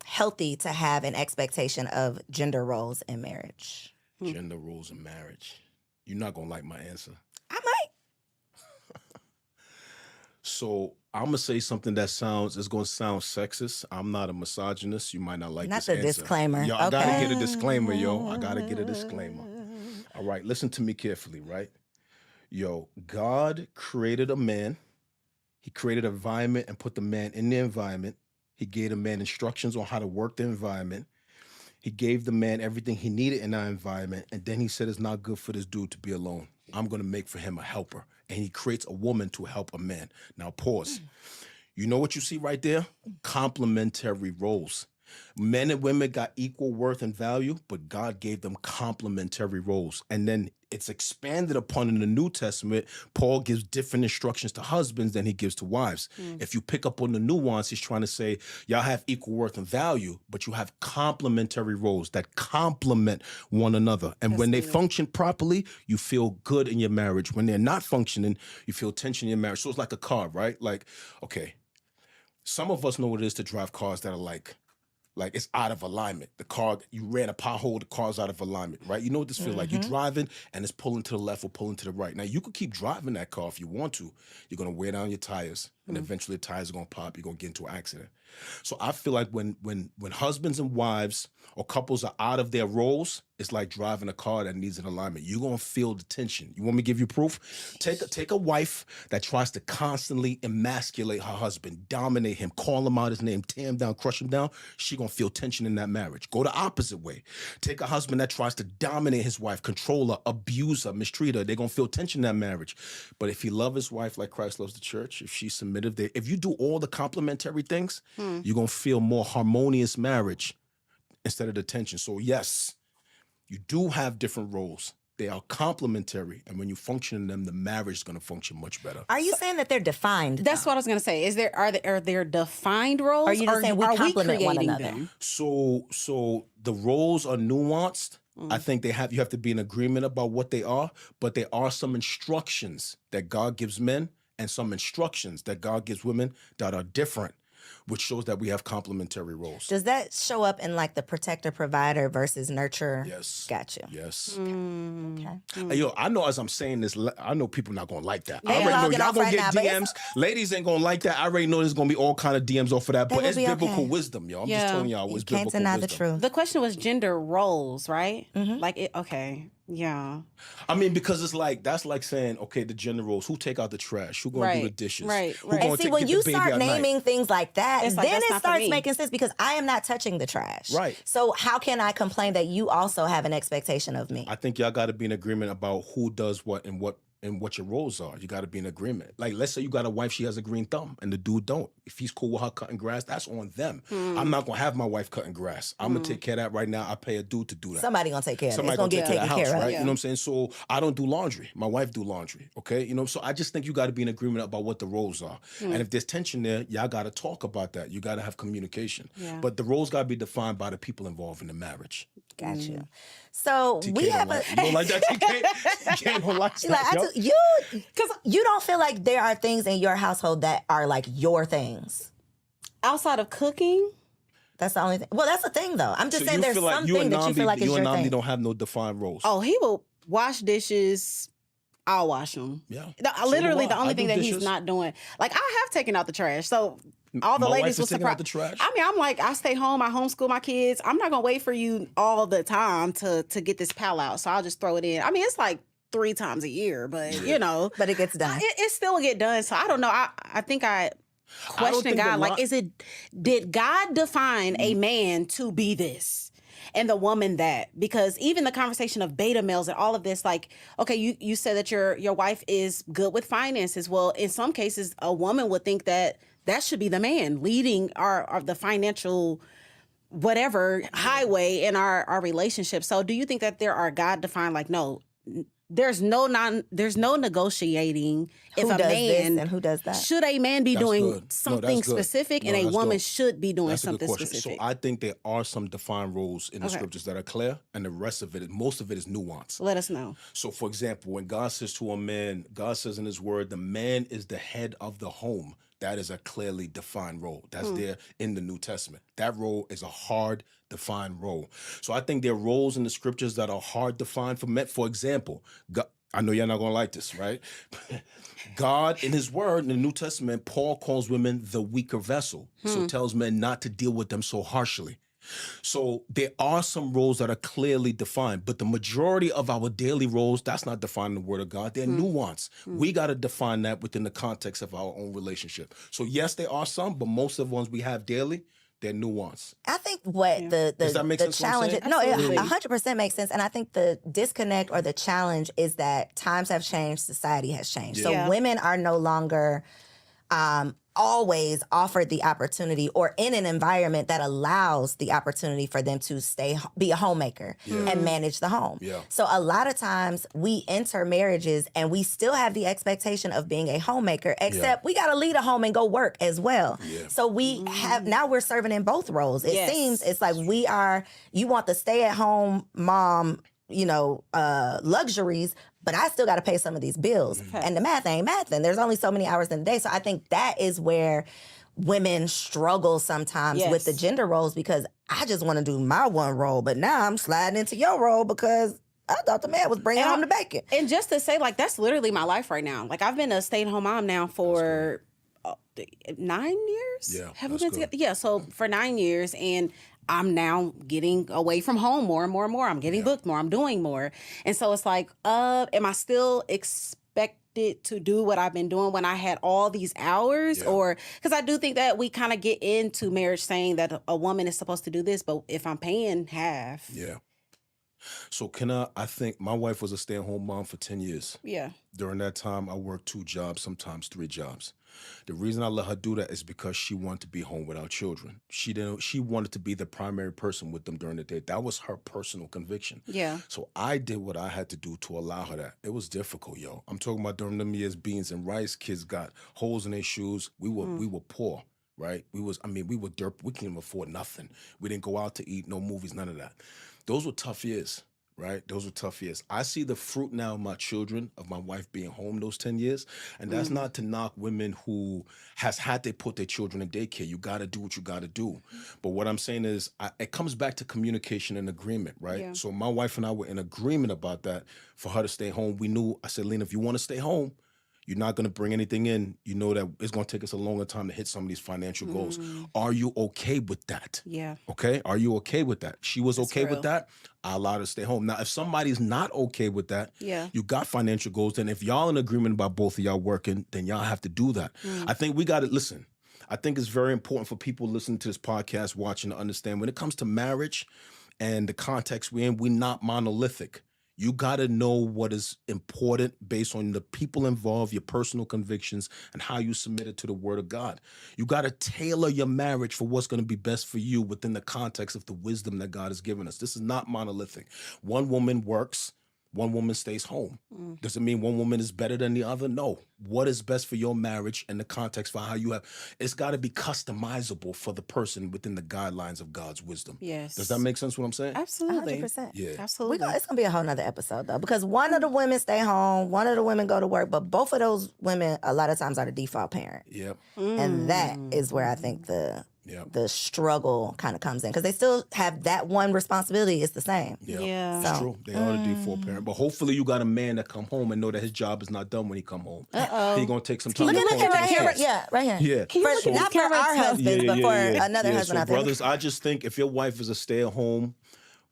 healthy to have an expectation of gender roles in marriage? Gender roles in marriage. You're not gonna like my answer. I might. So I'm gonna say something that is gonna sound sexist. I'm not a misogynist. You might not like Not this the answer. disclaimer. Yo, I gotta Okay. get a disclaimer, yo. I gotta get a disclaimer. All right, listen to me carefully, right? Yo, God created a man. He created an environment and put the man in the environment. He gave the man instructions on how to work the environment. He gave the man everything he needed in that environment. And then he said, it's not good for this dude to be alone. I'm going to make for him a helper. And he creates a woman to help a man. Now, pause. You know what you see right there? Complementary roles. Men and women got equal worth and value, but God gave them complementary roles. And then it's expanded upon in the New Testament. Paul gives different instructions to husbands than he gives to wives. If you pick up on the nuance, he's trying to say, y'all have equal worth and value, but you have complementary roles that complement one another. And when they function properly, you feel good in your marriage. When they're not functioning, you feel tension in your marriage. So it's like a car, right? Like, okay, some of us know what it is to drive cars that are like it's out of alignment. The car, you ran a pothole, the car's out of alignment, right? You know what this feels like. You're driving and it's pulling to the left or pulling to the right. Now, you could keep driving that car if you want to. You're going to wear down your tires and eventually the tires are going to pop. You're going to get into an accident. So I feel like when husbands and wives or couples are out of their roles, it's like driving a car that needs an alignment. You're going to feel the tension. You want me to give you proof? Take a wife that tries to constantly emasculate her husband, dominate him, call him out his name, tear him down, crush him down. She going to feel tension in that marriage. Go the opposite way. Take a husband that tries to dominate his wife, control her, abuse her, mistreat her. They're going to feel tension in that marriage. But if he loves his wife like Christ loves the church, if she's submissive, if you do all the complementary things, you're going to feel more harmonious marriage instead of the tension. So yes, you do have different roles. They are complementary. And when you function in them, the marriage is going to function much better. Are you saying that they're defined? That's what I was going to say. Are there defined roles? Or are you just saying we complement one creating another? them? So the roles are nuanced. I think you have to be in agreement about what they are, but there are some instructions that God gives men and some instructions that God gives women that are different, which shows that we have complementary roles. Does that show up in like the protector provider versus nurturer? Yes. Got you. Yes. Okay. Hey, yo, I know as I'm saying this, I know people not gonna like that. Yeah, I already know get y'all off gonna right get now, but DMs. Ladies ain't gonna like that. I already know there's gonna be all kind of DMs off of that, but will it's be biblical okay. wisdom, yo. I'm Yeah. just telling y'all, You it's can't biblical deny the wisdom. truth. The question was gender roles, right? Mm-hmm. Okay. Yeah. I mean, because it's like that's like saying, okay, the gender roles. Who take out the trash? Who gonna do the Right, dishes? right, Who right. gonna And see, when get you the baby start at night? naming things like that, It's like, then that's it not for starts me. making sense because I am not touching the trash. Right. So how can I complain that you also have an expectation of me? I think y'all got to be in agreement about who does what and what your roles are. You got to be in agreement. Like, let's say you got a wife, she has a green thumb, and the dude don't. If he's cool with her cutting grass, that's on them. I'm not gonna have my wife cutting grass. I'm gonna take care of that right now. I pay a dude to do that. Somebody gonna take care of it. It's Somebody gonna gonna get take care of taken the house, care of. right? You know what I'm saying? So I don't do laundry. My wife do laundry. Okay, you know. So I just think you got to be in agreement about what the roles are. And if there's tension there, y'all got to talk about that. You got to have communication. Yeah. But the roles got to be defined by the people involved in the marriage. Got you. So TK we don't have like, a. you don't like that, TK? TK don't like She's like, that, yo. because you don't feel like there are things in your household that are like your things. Outside of cooking, That's the only thing. Well, that's the thing, though. I'm just So saying you there's feel like something that you feel like is you your and Namdi thing. don't have no defined roles. he will wash dishes. I'll wash them. Yeah. Literally, So do the I. only I do thing that he's dishes. not doing. Like, I have taken out the trash. So all the My ladies wife is will taking out surprise. the trash? I mean, I'm like, I stay home. I homeschool my kids. I'm not gonna wait for you all the time to get this pal out. So I'll just throw it in. I mean, it's like 3 times a year, but you know, But it gets done. it still get done. So I don't know. I think I question think God. a Like, lot- did God define a man to be this? And the woman that, because even the conversation of beta males and all of this, like, okay, you said that your wife is good with finances. Well, in some cases, a woman would think that should be the man leading our the financial whatever highway in our relationship. So do you think that there are God defined, like, no, there's no negotiating if Who a does this man and who does that? should a man be That's doing good. No, something that's good. specific No, and a that's woman good. should be doing That's a good something question. specific? So I think there are some defined roles in the Okay. scriptures that are clear, and the rest of it, most of it is nuance. Let us know. So, for example, when God says to a man, God says in his word, the man is the head of the home. that is a clearly defined role. That's there in the New Testament. That role is a hard defined role. So I think there are roles in the scriptures that are hard defined for men. For example, God, I know you're not going to like this, right? God, in his word, in the New Testament, Paul calls women the weaker vessel. So tells men not to deal with them so harshly. So there are some roles that are clearly defined, but the majority of our daily roles, that's not defined in the Word of God. They're nuanced. We got to define that within the context of our own relationship. So yes, there are some, but most of the ones we have daily, they're nuanced. I think what Does that make the sense challenge, what I'm saying? no, it 100% makes sense. And I think the disconnect or the challenge is that times have changed, society has changed. So women are no longer always offered the opportunity or in an environment that allows the opportunity for them to be a homemaker and manage the home. Yeah. So a lot of times we enter marriages and we still have the expectation of being a homemaker, except we got to leave a home and go work as well. Yeah. So we have, now we're serving in both roles. It seems it's like you want the stay-at-home mom, luxuries, but I still got to pay some of these bills. And the math ain't mathing. There's only so many hours in the day. So I think that is where women struggle sometimes with the gender roles, because I just want to do my one role, but now I'm sliding into your role because I thought the man was bringing home the bacon. And just to say, like, that's literally my life right now. Like, I've been a stay-at-home mom now for 9 years. Yeah, have we been together? Yeah, so for 9 years, and I'm now getting away from home more and more and more. I'm getting booked more. I'm doing more. And so it's like, am I still expected to do what I've been doing when I had all these hours? Or, because I do think that we kind of get into marriage saying that a woman is supposed to do this, but if I'm paying half. Yeah. So I think my wife was a stay-at-home mom for 10 years. Yeah. During that time, I worked 2 jobs, sometimes 3 jobs. The reason I let her do that is because she wanted to be home with our children. She wanted to be the primary person with them during the day. That was her personal conviction. Yeah. So I did what I had to do to allow her that. It was difficult, yo. I'm talking about during them years, beans and rice. Kids got holes in their shoes. We were poor, right? We were dirt. We couldn't even afford nothing. We didn't go out to eat, no movies, none of that. Those were tough years. Right? Those were tough years. I see the fruit now of my children, of my wife being home those 10 years. And that's not to knock women who has had to put their children in daycare. You got to do what you got to do. But what I'm saying is it comes back to communication and agreement, right? Yeah. So my wife and I were in agreement about that for her to stay home. We knew, I said, Lena, if you want to stay home, you're not going to bring anything in. You know that it's going to take us a longer time to hit some of these financial goals. Are you okay with that? Yeah. Okay? Are you okay with that? She was okay with that. I allowed her to stay home. Now, if somebody's not okay with that, you got financial goals, then if y'all in agreement about both of y'all working, then y'all have to do that. I think we got to listen. I think it's very important for people listening to this podcast, watching, to understand when it comes to marriage and the context we're in, we're not monolithic. You got to know what is important based on the people involved, your personal convictions, and how you submit it to the Word of God. You got to tailor your marriage for what's going to be best for you within the context of the wisdom that God has given us. This is not monolithic. One woman works, one woman stays home. Does it mean one woman is better than the other? No. What is best for your marriage and the context for how you have, it's got to be customizable for the person within the guidelines of God's wisdom. Yes. Does that make sense what I'm saying? Absolutely. 100%. Yeah. Absolutely. It's going to be a whole nother episode, though, because one of the women stay home, one of the women go to work, but both of those women a lot of times are the default parent. Yep. And that is where I think the struggle kind of comes in, because they still have that one responsibility. It's the same. Yeah. It's true. They are the default parent. But hopefully you got a man that come home and know that his job is not done when he come home. He going to take some time Look to at pour right into here. his kids. Yeah, right here. Yeah. Not for our husbands, but for another husband so out there. brothers, I just think if your wife is a stay-at-home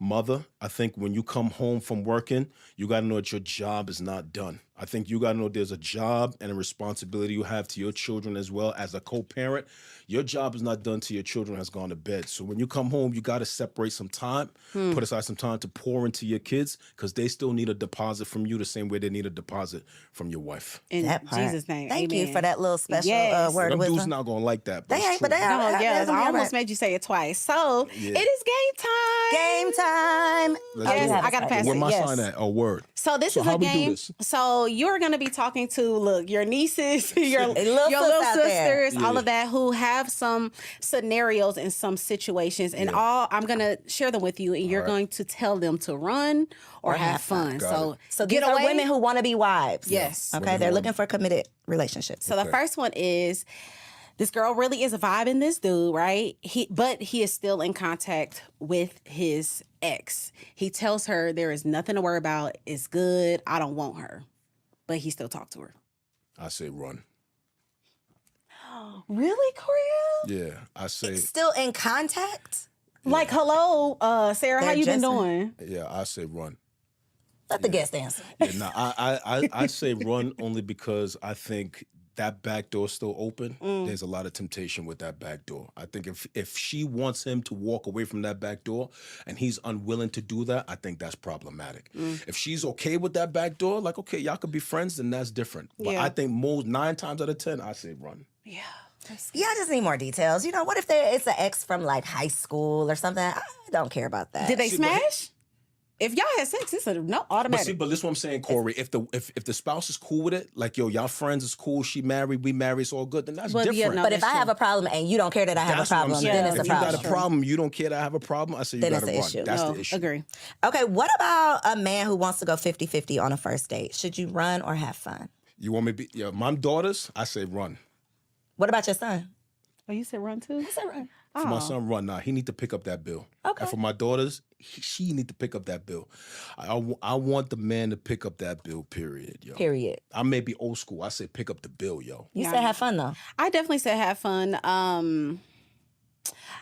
mother, I think when you come home from working, you got to know that your job is not done. I think you got to know there's a job and a responsibility you have to your children as well as a co-parent. Your job is not done till your children has gone to bed. So when you come home, you got to separate some time, put aside some time to pour into your kids, because they still need a deposit from you the same way they need a deposit from your wife. In That part. Jesus' name. Thank amen. you for that little special word Them of dudes wisdom. not going to like that. They it's ain't, but true. they are. Oh, yes. I almost right. made you say it twice. So it is game time. Game time. Let's Yes, do it. I got to pass Where it. my Yes. sign at? Oh, word. So this So is how a we do game. this? So you're going to be talking to, your nieces, your little little sis out there. sisters, all of that, who have some scenarios and some situations. And I'm going to share them with you, and you're going to tell them to run or have fun. Got So get these are away. women who want to be wives. Yes. Okay, they're looking for committed relationships. So the first one is, this girl really is vibing this dude, right? But he is still in contact with his ex. He tells her there is nothing to worry about. It's good. I don't want her. But he still talks to her. I say run. Really, Coriel? Yeah, I say. Still in contact? Like, hello, Sarah, how They're you been just- doing? Yeah, I say run. Let the guest answer. Yeah, no, I say run only because I think that back door's still open. There's a lot of temptation with that back door. I think if she wants him to walk away from that back door and he's unwilling to do that, I think that's problematic. If she's okay with that back door, like, okay, y'all could be friends, then that's different. But Yeah. I think 9 times out of 10, I say run. Yeah. Yeah, I just need more details. You know, what if it's an ex from like high school or something? I don't care about that. Did they See, but- smash? If y'all had sex, it's a no automatic. But this is what I'm saying, Corey. If the spouse is cool with it, like, yo, y'all friends is cool, she married, we married, it's all good, then that's But yeah, different. no, But if that's I have true. a problem and you don't care that I have That's a what I'm problem, saying. then it's a If you got problem. a problem, you don't care that I have a problem, I say you Then gotta it's an run. issue. That's no, the issue. agree. Okay, what about a man who wants to go 50-50 on a first date? Should you run or have fun? You want me to be, yeah, my daughters, I say run. What about your son? Oh, you said run too? I said run. For my son, run. Nah, he need to pick up that bill. Okay. And for my daughters, she need to pick up that bill. I want the man to pick up that bill, period, yo. Period. I may be old school. I say pick up the bill, yo. You Yeah. said have fun though. I definitely said have fun.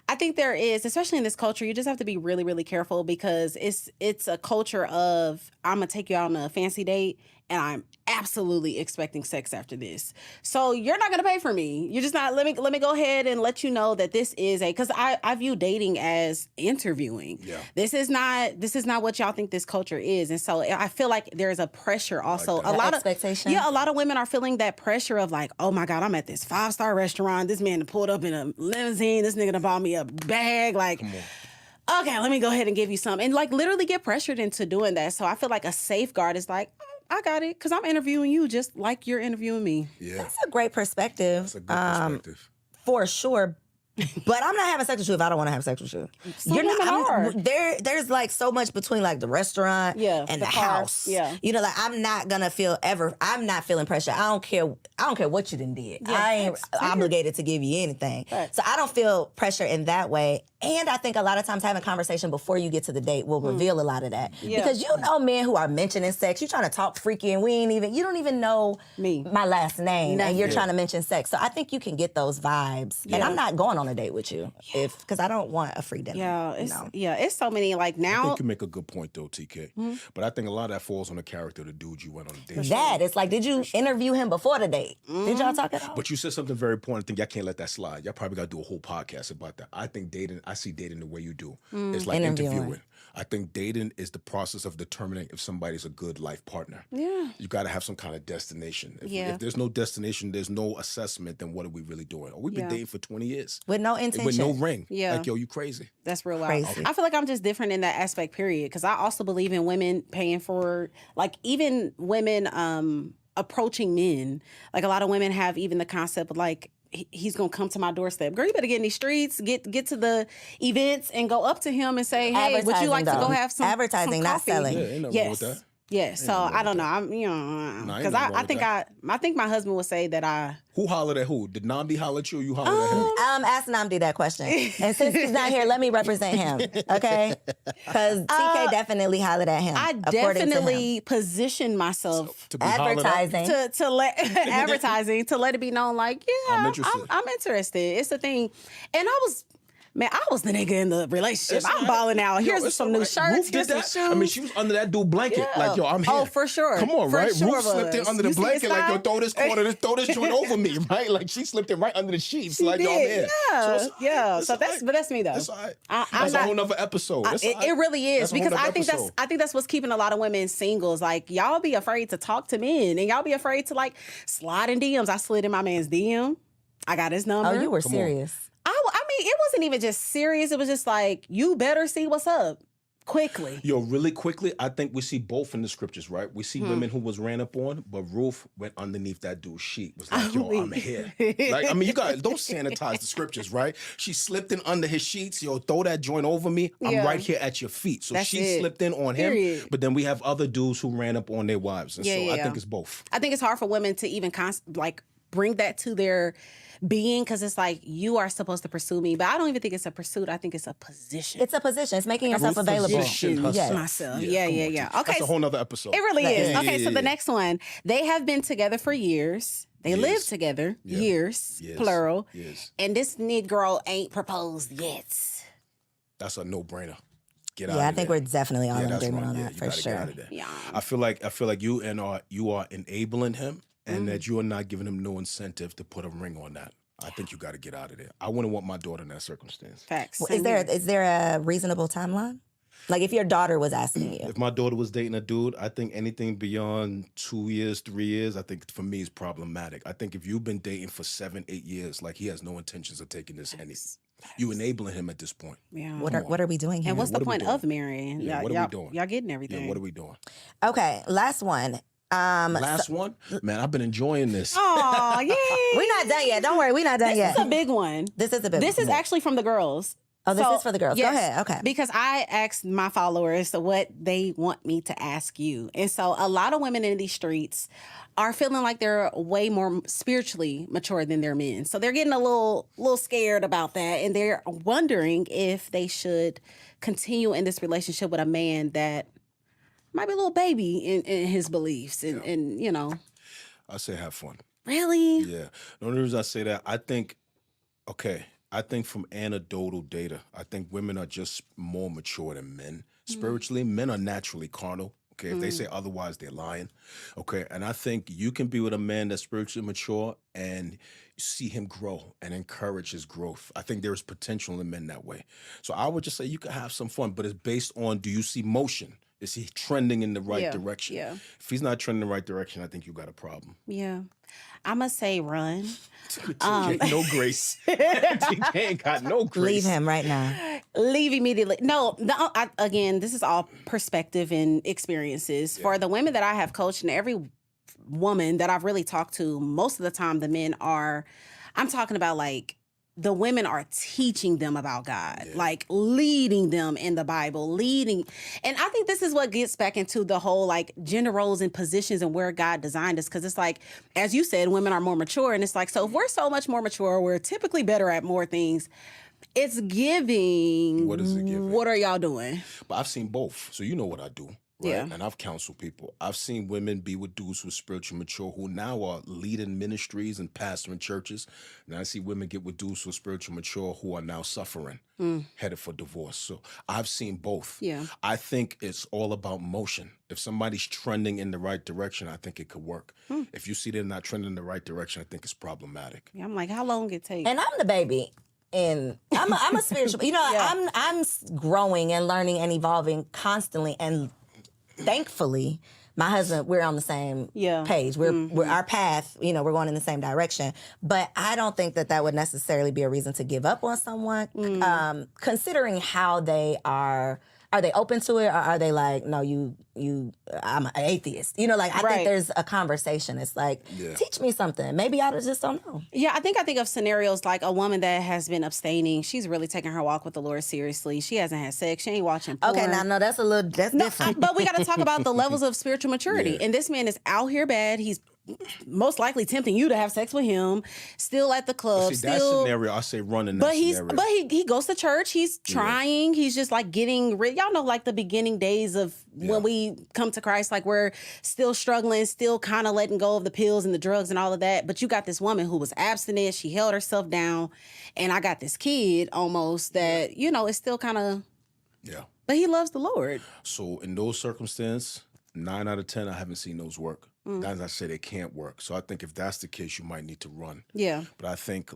I think there is, especially in this culture, you just have to be really, really careful because it's a culture of I'm gonna take you out on a fancy date and I'm absolutely expecting sex after this. So you're not gonna pay for me. You're just not. Let me go ahead and let you know that this is because I view dating as interviewing. Yeah. This is not what y'all think this culture is, and so I feel like there's a pressure also. that. A lot expectation? of a lot of women are feeling that pressure of like, oh my God, I'm at this 5-star restaurant. This man pulled up in a limousine. This nigga done bought me a bag. Like, okay, let me go ahead and give you some. And like literally get pressured into doing that. So I feel like a safeguard is like, I got it because I'm interviewing you just like you're interviewing me. Yeah. That's a great perspective. That's a good perspective. For sure. But I'm not having sex with you if I don't want to have sex with you. Some women are. There's like so much between like the restaurant Yeah, and the the car. house. Yeah. You know, like I'm not feeling pressure. I don't care what you done did. Yeah, I ain't facts. obligated to give you anything. Facts. So I don't feel pressure in that way. And I think a lot of times having conversation before you get to the date will reveal a lot of that. Yeah. Because you know men who are mentioning sex, you trying to talk freaky and you don't even know Me. my last name and you're Nothing. trying to mention sex. So I think you can get those vibes. And I'm not going on a date with you because I don't want a free dinner. Yeah, it's so many like I now. think you make a good point though, TK. But I think a lot of that falls on the character of the dude you went on a date with. That it's like, did you interview him before the date? Did y'all talk at all? But you said something very important. I think y'all can't let that slide. Y'all probably got to do a whole podcast about that. I think I see dating the way you do. It's like Interviewing. interviewing. I think dating is the process of determining if somebody's a good life partner. Yeah. You got to have some kind of destination. Yeah. If there's no destination, there's no assessment, then what are we really doing? Or we've been Yeah. dating for 20 years. With no intention. With no ring. Yeah. Like, yo, you crazy. That's real wild. Crazy. I feel like I'm just different in that aspect, period. Because I also believe in women paying for, like, even women approaching men. Like, a lot of women have even the concept of, like, he's gonna come to my doorstep. Girl, you better get in these streets, get to the events, and go up to him and say, "Hey, would you like to go have some Advertising, some not coffee?" selling. Yeah, ain't nothing wrong Yes. with that. Yeah. So I don't know. I'm ain't because nothing wrong I with think that. I think my husband would say that I. Who hollered at who? Did Namdi holler at you or you hollered at him? Ask Namdi that question. And since he's not here, let me represent him, okay? Because TK definitely hollered at him. I according to definitely position myself To be hollered at? advertising. to let advertising to let it be known, like, yeah, I'm interested. I'm interested. It's a thing, and I was the nigga in the relationship. It's I'm all right. balling out. Yo, Here's it's some all new right. shirts. Ruth did Here's some that. shoes. I mean, she was under that dude blanket. Yeah. Like, yo, I'm here. Oh, for sure. Come on, For right? sure Ruth slipped in was. under the You see his blanket. Like, yo, style? throw this joint over me, right? Like, she slipped it right under the sheets. She Like, yo, I'm did. here. Yeah, So it's all right. yeah. It's So all that's right. but that's me though. That's all right. I'm That's a not- whole nother episode. That's all It right. really is That's a whole because nother I episode. think that's what's keeping a lot of women singles. Like, y'all be afraid to talk to men, and y'all be afraid to like slide in DMs. I slid in my man's DM. I got his number. Oh, you were Come on. serious. I mean, it wasn't even just serious. It was just like, you better see what's up quickly. Yo, really quickly, I think we see both in the scriptures, right? We see Hmm. women who was ran up on, but Ruth went underneath that dude's sheet. Was like, yo, mean- I'm here. Like, I mean, you guys don't sanitize the scriptures, right? She slipped in under his sheets. Yo, throw that joint over me. I'm Yeah. right here at your feet. So That's she it. slipped in on him. Period. But then we have other dudes who ran up on their wives. And Yeah, so yeah, I yeah. think it's both. I think it's hard for women to even bring that to their being, because it's like, you are supposed to pursue me, but I don't even think it's a pursuit. I think it's a position. It's a position. It's making yourself available. Yes. Myself. Yeah. Okay, That's a whole nother episode. it really is. Yeah, Okay, yeah, so yeah. the next one, they have been together for years. They lived together years, plural. Yes. And this Negro ain't proposed yet. That's a no-brainer. Get out Yeah, I of think there. we're definitely all in that's agreement wrong. on Yeah, that you for gotta sure. Get out of there. Yeah. I feel like you are enabling him, and that you are not giving him no incentive to put a ring on that. I think you got to get out of there. I wouldn't want my daughter in that circumstance. Facts. Is there a reasonable timeline? Like if your daughter was asking you. If my daughter was dating a dude, I think anything beyond 2 years, 3 years, I think for me is problematic. I think if you've been dating for 7, 8 years, like he has no intentions of taking this any. You enabling him at this point. Yeah. What are we doing here? And what's the what are we point doing? of marrying? Yeah, what are we doing? Y'all getting everything. Yeah, what are we doing? Okay, last one. Last one? Man, I've been enjoying this. Oh, yay. We're not done yet. Don't worry, we're not done This yet. is a big one. This is a big This one. is actually from the girls. Oh, this is for the girls. Go ahead. Okay. Because I asked my followers what they want me to ask you. And so a lot of women in these streets are feeling like they're way more spiritually mature than their men. So they're getting a little scared about that. And they're wondering if they should continue in this relationship with a man that might be a little baby in his beliefs. And you know. I say have fun. Really? Yeah. The only reason I say that, I think from anecdotal data, I think women are just more mature than men. Spiritually, men are naturally carnal. Okay, if they say otherwise, they're lying. Okay, and I think you can be with a man that's spiritually mature and see him grow and encourage his growth. I think there's potential in men that way. So I would just say you can have some fun, but it's based on, do you see motion? Is he trending in the right direction? Yeah. If he's not trending in the right direction, I think you got a problem. Yeah. I'm going to say run. No grace. TK ain't got no grace. Leave him right now. Leave immediately. No, again, this is all perspective and experiences. For the women that I have coached and every woman that I've really talked to, most of the time the men are, I'm talking about like, the women are teaching them about God, like leading them in the Bible, leading. And I think this is what gets back into the whole like gender roles and positions and where God designed us. Because it's like, as you said, women are more mature. And it's like, so if we're so much more mature, we're typically better at more things. It's giving. What is it giving? What are y'all doing? But I've seen both. So you know what I do. Right? Yeah. And I've counseled people. I've seen women be with dudes who are spiritually mature who now are leading ministries and pastoring churches. And I see women get with dudes who are spiritually mature who are now suffering, headed for divorce. So I've seen both. Yeah. I think it's all about motion. If somebody's trending in the right direction, I think it could work. If you see they're not trending in the right direction, I think it's problematic. Yeah, I'm like, how long it take? And I'm the baby. And I'm a spiritual, I'm growing and learning and evolving constantly. And thankfully, my husband, we're on the same page. We're our path, we're going in the same direction. But I don't think that would necessarily be a reason to give up on someone, considering how they are. Are they open to it, or are they like, no, I'm an atheist? I think there's a conversation. It's like, teach me something. Maybe I just don't know. Yeah, I think of scenarios like a woman that has been abstaining. She's really taking her walk with the Lord seriously. She hasn't had sex. She ain't watching porn. Okay, now, no, that's different. But we got to talk about the levels of spiritual maturity. And this man is out here bad. He's most likely tempting you to have sex with him, still at the club. See, that scenario, I say run in that scenario. But he goes to church. He's trying. He's just like getting rid. Y'all know, like the beginning days of when we come to Christ, like we're still struggling, still kind of letting go of the pills and the drugs and all of that. But you got this woman who was abstinent. She held herself down. And I got this kid almost that, is still kind of. Yeah. But he loves the Lord. So in those circumstances, 9 out of 10, I haven't seen those work. As I say, they can't work. So I think if that's the case, you might need to run. Yeah. But I think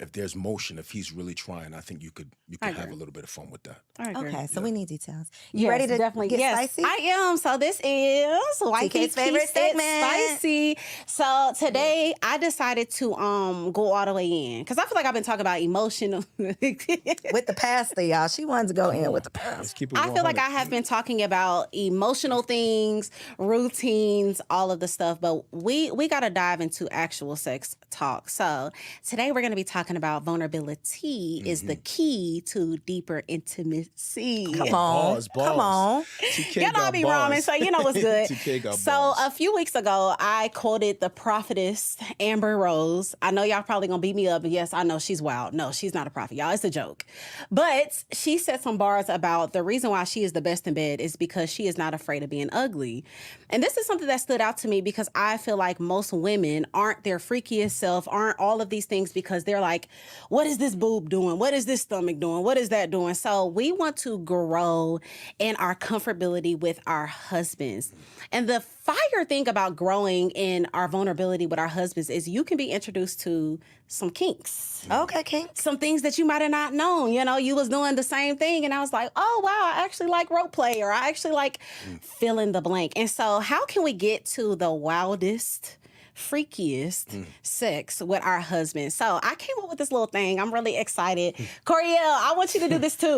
if there's motion, if he's really trying, I think you could have a little bit of fun with that. I agree. Okay, so we need details. You ready to get spicy? I am. So this is TK's favorite segment. Spicy. So today I decided to go all the way in because I feel like I've been talking about emotional with the pastor, y'all. She wanted to go in with the pastor. Let's keep it I feel like 100. I have been talking about emotional things, routines, all of the stuff, but we got to dive into actual sex talk. So today we're going to be talking about vulnerability is the key to deeper intimacy. Come on. Come on. TK You know I got be bars. rhyming, so you know what's good. TK got So bars. a few weeks ago, I quoted the prophetess, Amber Rose. I know y'all probably gonna beat me up, but yes, I know she's wild. No, she's not a prophet, y'all. It's a joke. But she set some bars about the reason why she is the best in bed is because she is not afraid of being ugly. And this is something that stood out to me because I feel like most women aren't their freakiest self, aren't all of these things because they're like, what is this boob doing? What is this stomach doing? What is that doing? So we want to grow in our comfortability with our husbands. And the fire thing about growing in our vulnerability with our husbands is you can be introduced to some kinks. Okay, kinks. Some things that you might have not known. You know, you was doing the same thing and I was like, oh, wow, I actually like rope play or I actually like fill in the blank. And so how can we get to the wildest, freakiest sex with our husbands? So I came up with this little thing. I'm really excited. Coriel, I want you to do this too.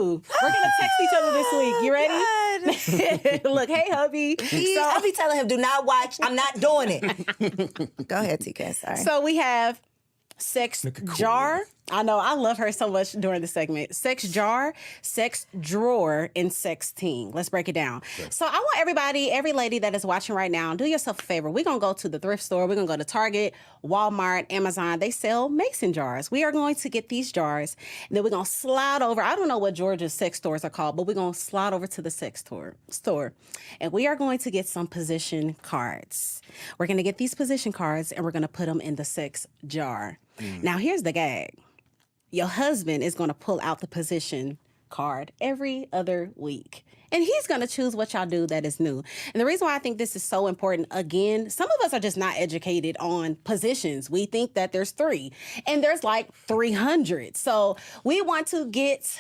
We're going to text each other this week. You ready? Look, hey, hubby. I'll be telling him, do not watch. I'm not doing it. Go ahead, TK. Sorry. So we have sex jar. I know, I love her so much during the segment. Sex jar, sex drawer, and sex team. Let's break it down. Okay. So I want everybody, every lady that is watching right now, do yourself a favor. We're going to go to the thrift store. We're going to go to Target, Walmart, Amazon. They sell mason jars. We are going to get these jars, and then we're going to slide over. I don't know what Georgia's sex stores are called, but we're going to slide over to the sex store. And we are going to get some position cards. We're going to get these position cards, and we're going to put them in the sex jar. Now, here's the gag. Your husband is going to pull out the position card every other week. And he's going to choose what y'all do that is new. And the reason why I think this is so important, again, some of us are just not educated on positions. We think that there's 3, and there's like 300. So we want to get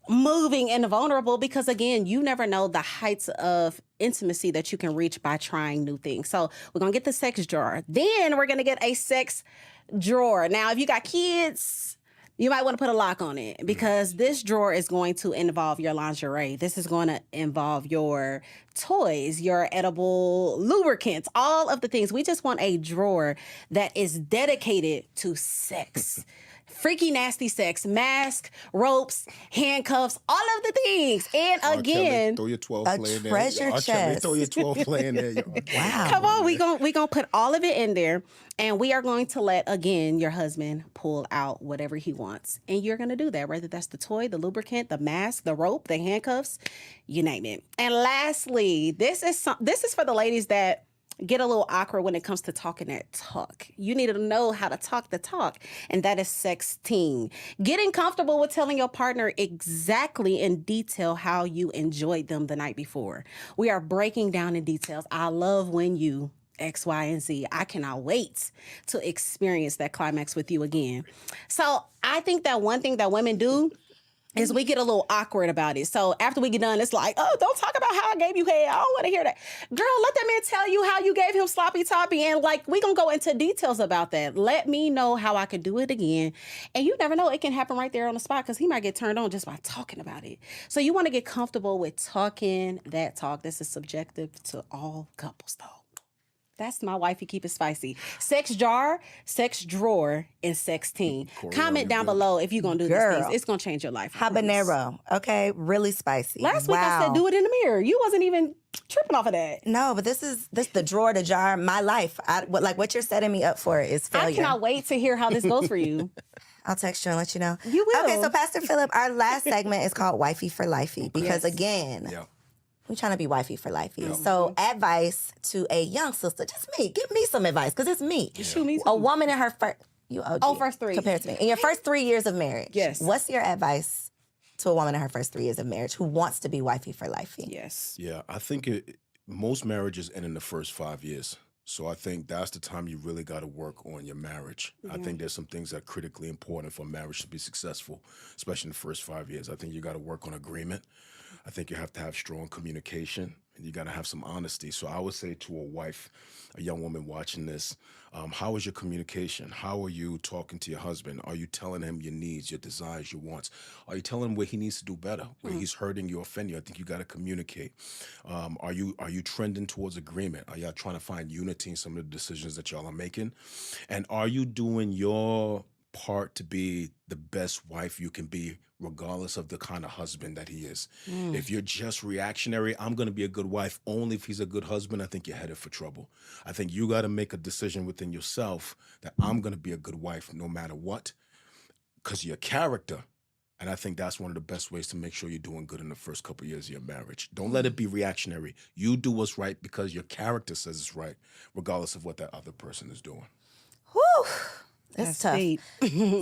moving and vulnerable because, again, you never know the heights of intimacy that you can reach by trying new things. So we're going to get the sex jar. Then we're going to get a sex drawer. Now, if you got kids, you might want to put a lock on it because this drawer is going to involve your lingerie. This is going to involve your toys, your edible lubricants, all of the things. We just want a drawer that is dedicated to sex. Freaky, nasty sex, mask, ropes, handcuffs, all of the things. And again, throw your 12 a play in there. treasure chest. Throw your 12 play in there. Wow. Come on, we gonna put all of it in there, and we are going to let, again, your husband pull out whatever he wants. And you're going to do that, whether that's the toy, the lubricant, the mask, the rope, the handcuffs, you name it. And lastly, this is for the ladies that get a little awkward when it comes to talking that talk. You need to know how to talk the talk, and that is sexting. Getting comfortable with telling your partner exactly in detail how you enjoyed them the night before. We are breaking down in details. I love when you X, Y, and Z. I cannot wait to experience that climax with you again. So I think that one thing that women do is we get a little awkward about it. So after we get done, it's like, oh, don't talk about how I gave you head. I don't want to hear that. Girl, let that man tell you how you gave him sloppy toppy. And like, we going to go into details about that. Let me know how I could do it again. And you never know, it can happen right there on the spot because he might get turned on just by talking about it. So you want to get comfortable with talking that talk. This is subjective to all couples though. That's my wifey, keep it spicy. Sex jar, sex drawer, and sex team. Comment down below if you're going to do these things. It's going to change your life. Habanero. Okay, really spicy. Last week I said do it in the mirror. You wasn't even tripping off of that. No, but this the drawer, the jar, my life. What you're setting me up for is failure. I cannot wait to hear how this goes for you. I'll text you and let you know. You will. Okay, so Pastor Philip, our last segment is called Wifey for Lifey because again, we're trying to be wifey for lifey. Yeah. So advice to a young sister, just me. Give me some advice because it's me. Shoot me. A woman in her first, first 3. Compared to me. In your first 3 years of marriage. Yes. What's your advice to a woman in her first 3 years of marriage who wants to be wifey for lifey? Yes. Yeah, I think most marriages end in the first 5 years. So I think that's the time you really got to work on your marriage. I think there's some things that are critically important for marriage to be successful, especially in the first 5 years. I think you got to work on agreement. I think you have to have strong communication, and you got to have some honesty. So I would say to a wife, a young woman watching this, how is your communication? How are you talking to your husband? Are you telling him your needs, your desires, your wants? Are you telling him where he needs to do better, where he's hurting you, offending you? I think you got to communicate. Are you trending towards agreement? Are y'all trying to find unity in some of the decisions that y'all are making? And are you doing your part to be the best wife you can be, regardless of the kind of husband that he is. If you're just reactionary, I'm going to be a good wife only if he's a good husband, I think you're headed for trouble. I think you got to make a decision within yourself that I'm going to be a good wife no matter what, because your character. And I think that's one of the best ways to make sure you're doing good in the first couple of years of your marriage. Don't let it be reactionary. You do what's right because your character says it's right, regardless of what that other person is doing. Whew. It's That's tough. deep.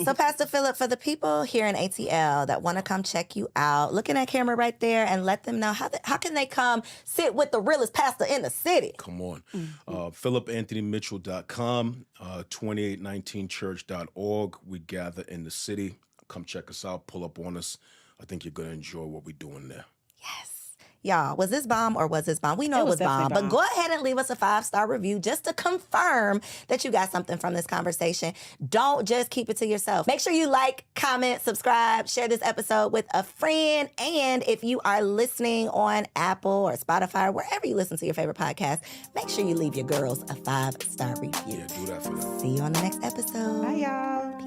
So, Pastor Philip, for the people here in ATL that want to come check you out, look in that camera right there and let them know how can they come sit with the realest pastor in the city? Come on. PhilipAnthonyMitchell.com, 2819church.org. We gather in the city. Come check us out. Pull up on us. I think you're going to enjoy what we're doing there. Yes. Y'all, was this bomb or was this bomb? We know it was bomb, but go ahead and leave us a 5-star review just to confirm that you got something from this conversation. Don't just keep it to yourself. Make sure you like, comment, subscribe, share this episode with a friend. And if you are listening on Apple or Spotify or wherever you listen to your favorite podcast, make sure you leave your girls a 5-star review. Yeah, do that for them. See you on the next episode. Bye, y'all.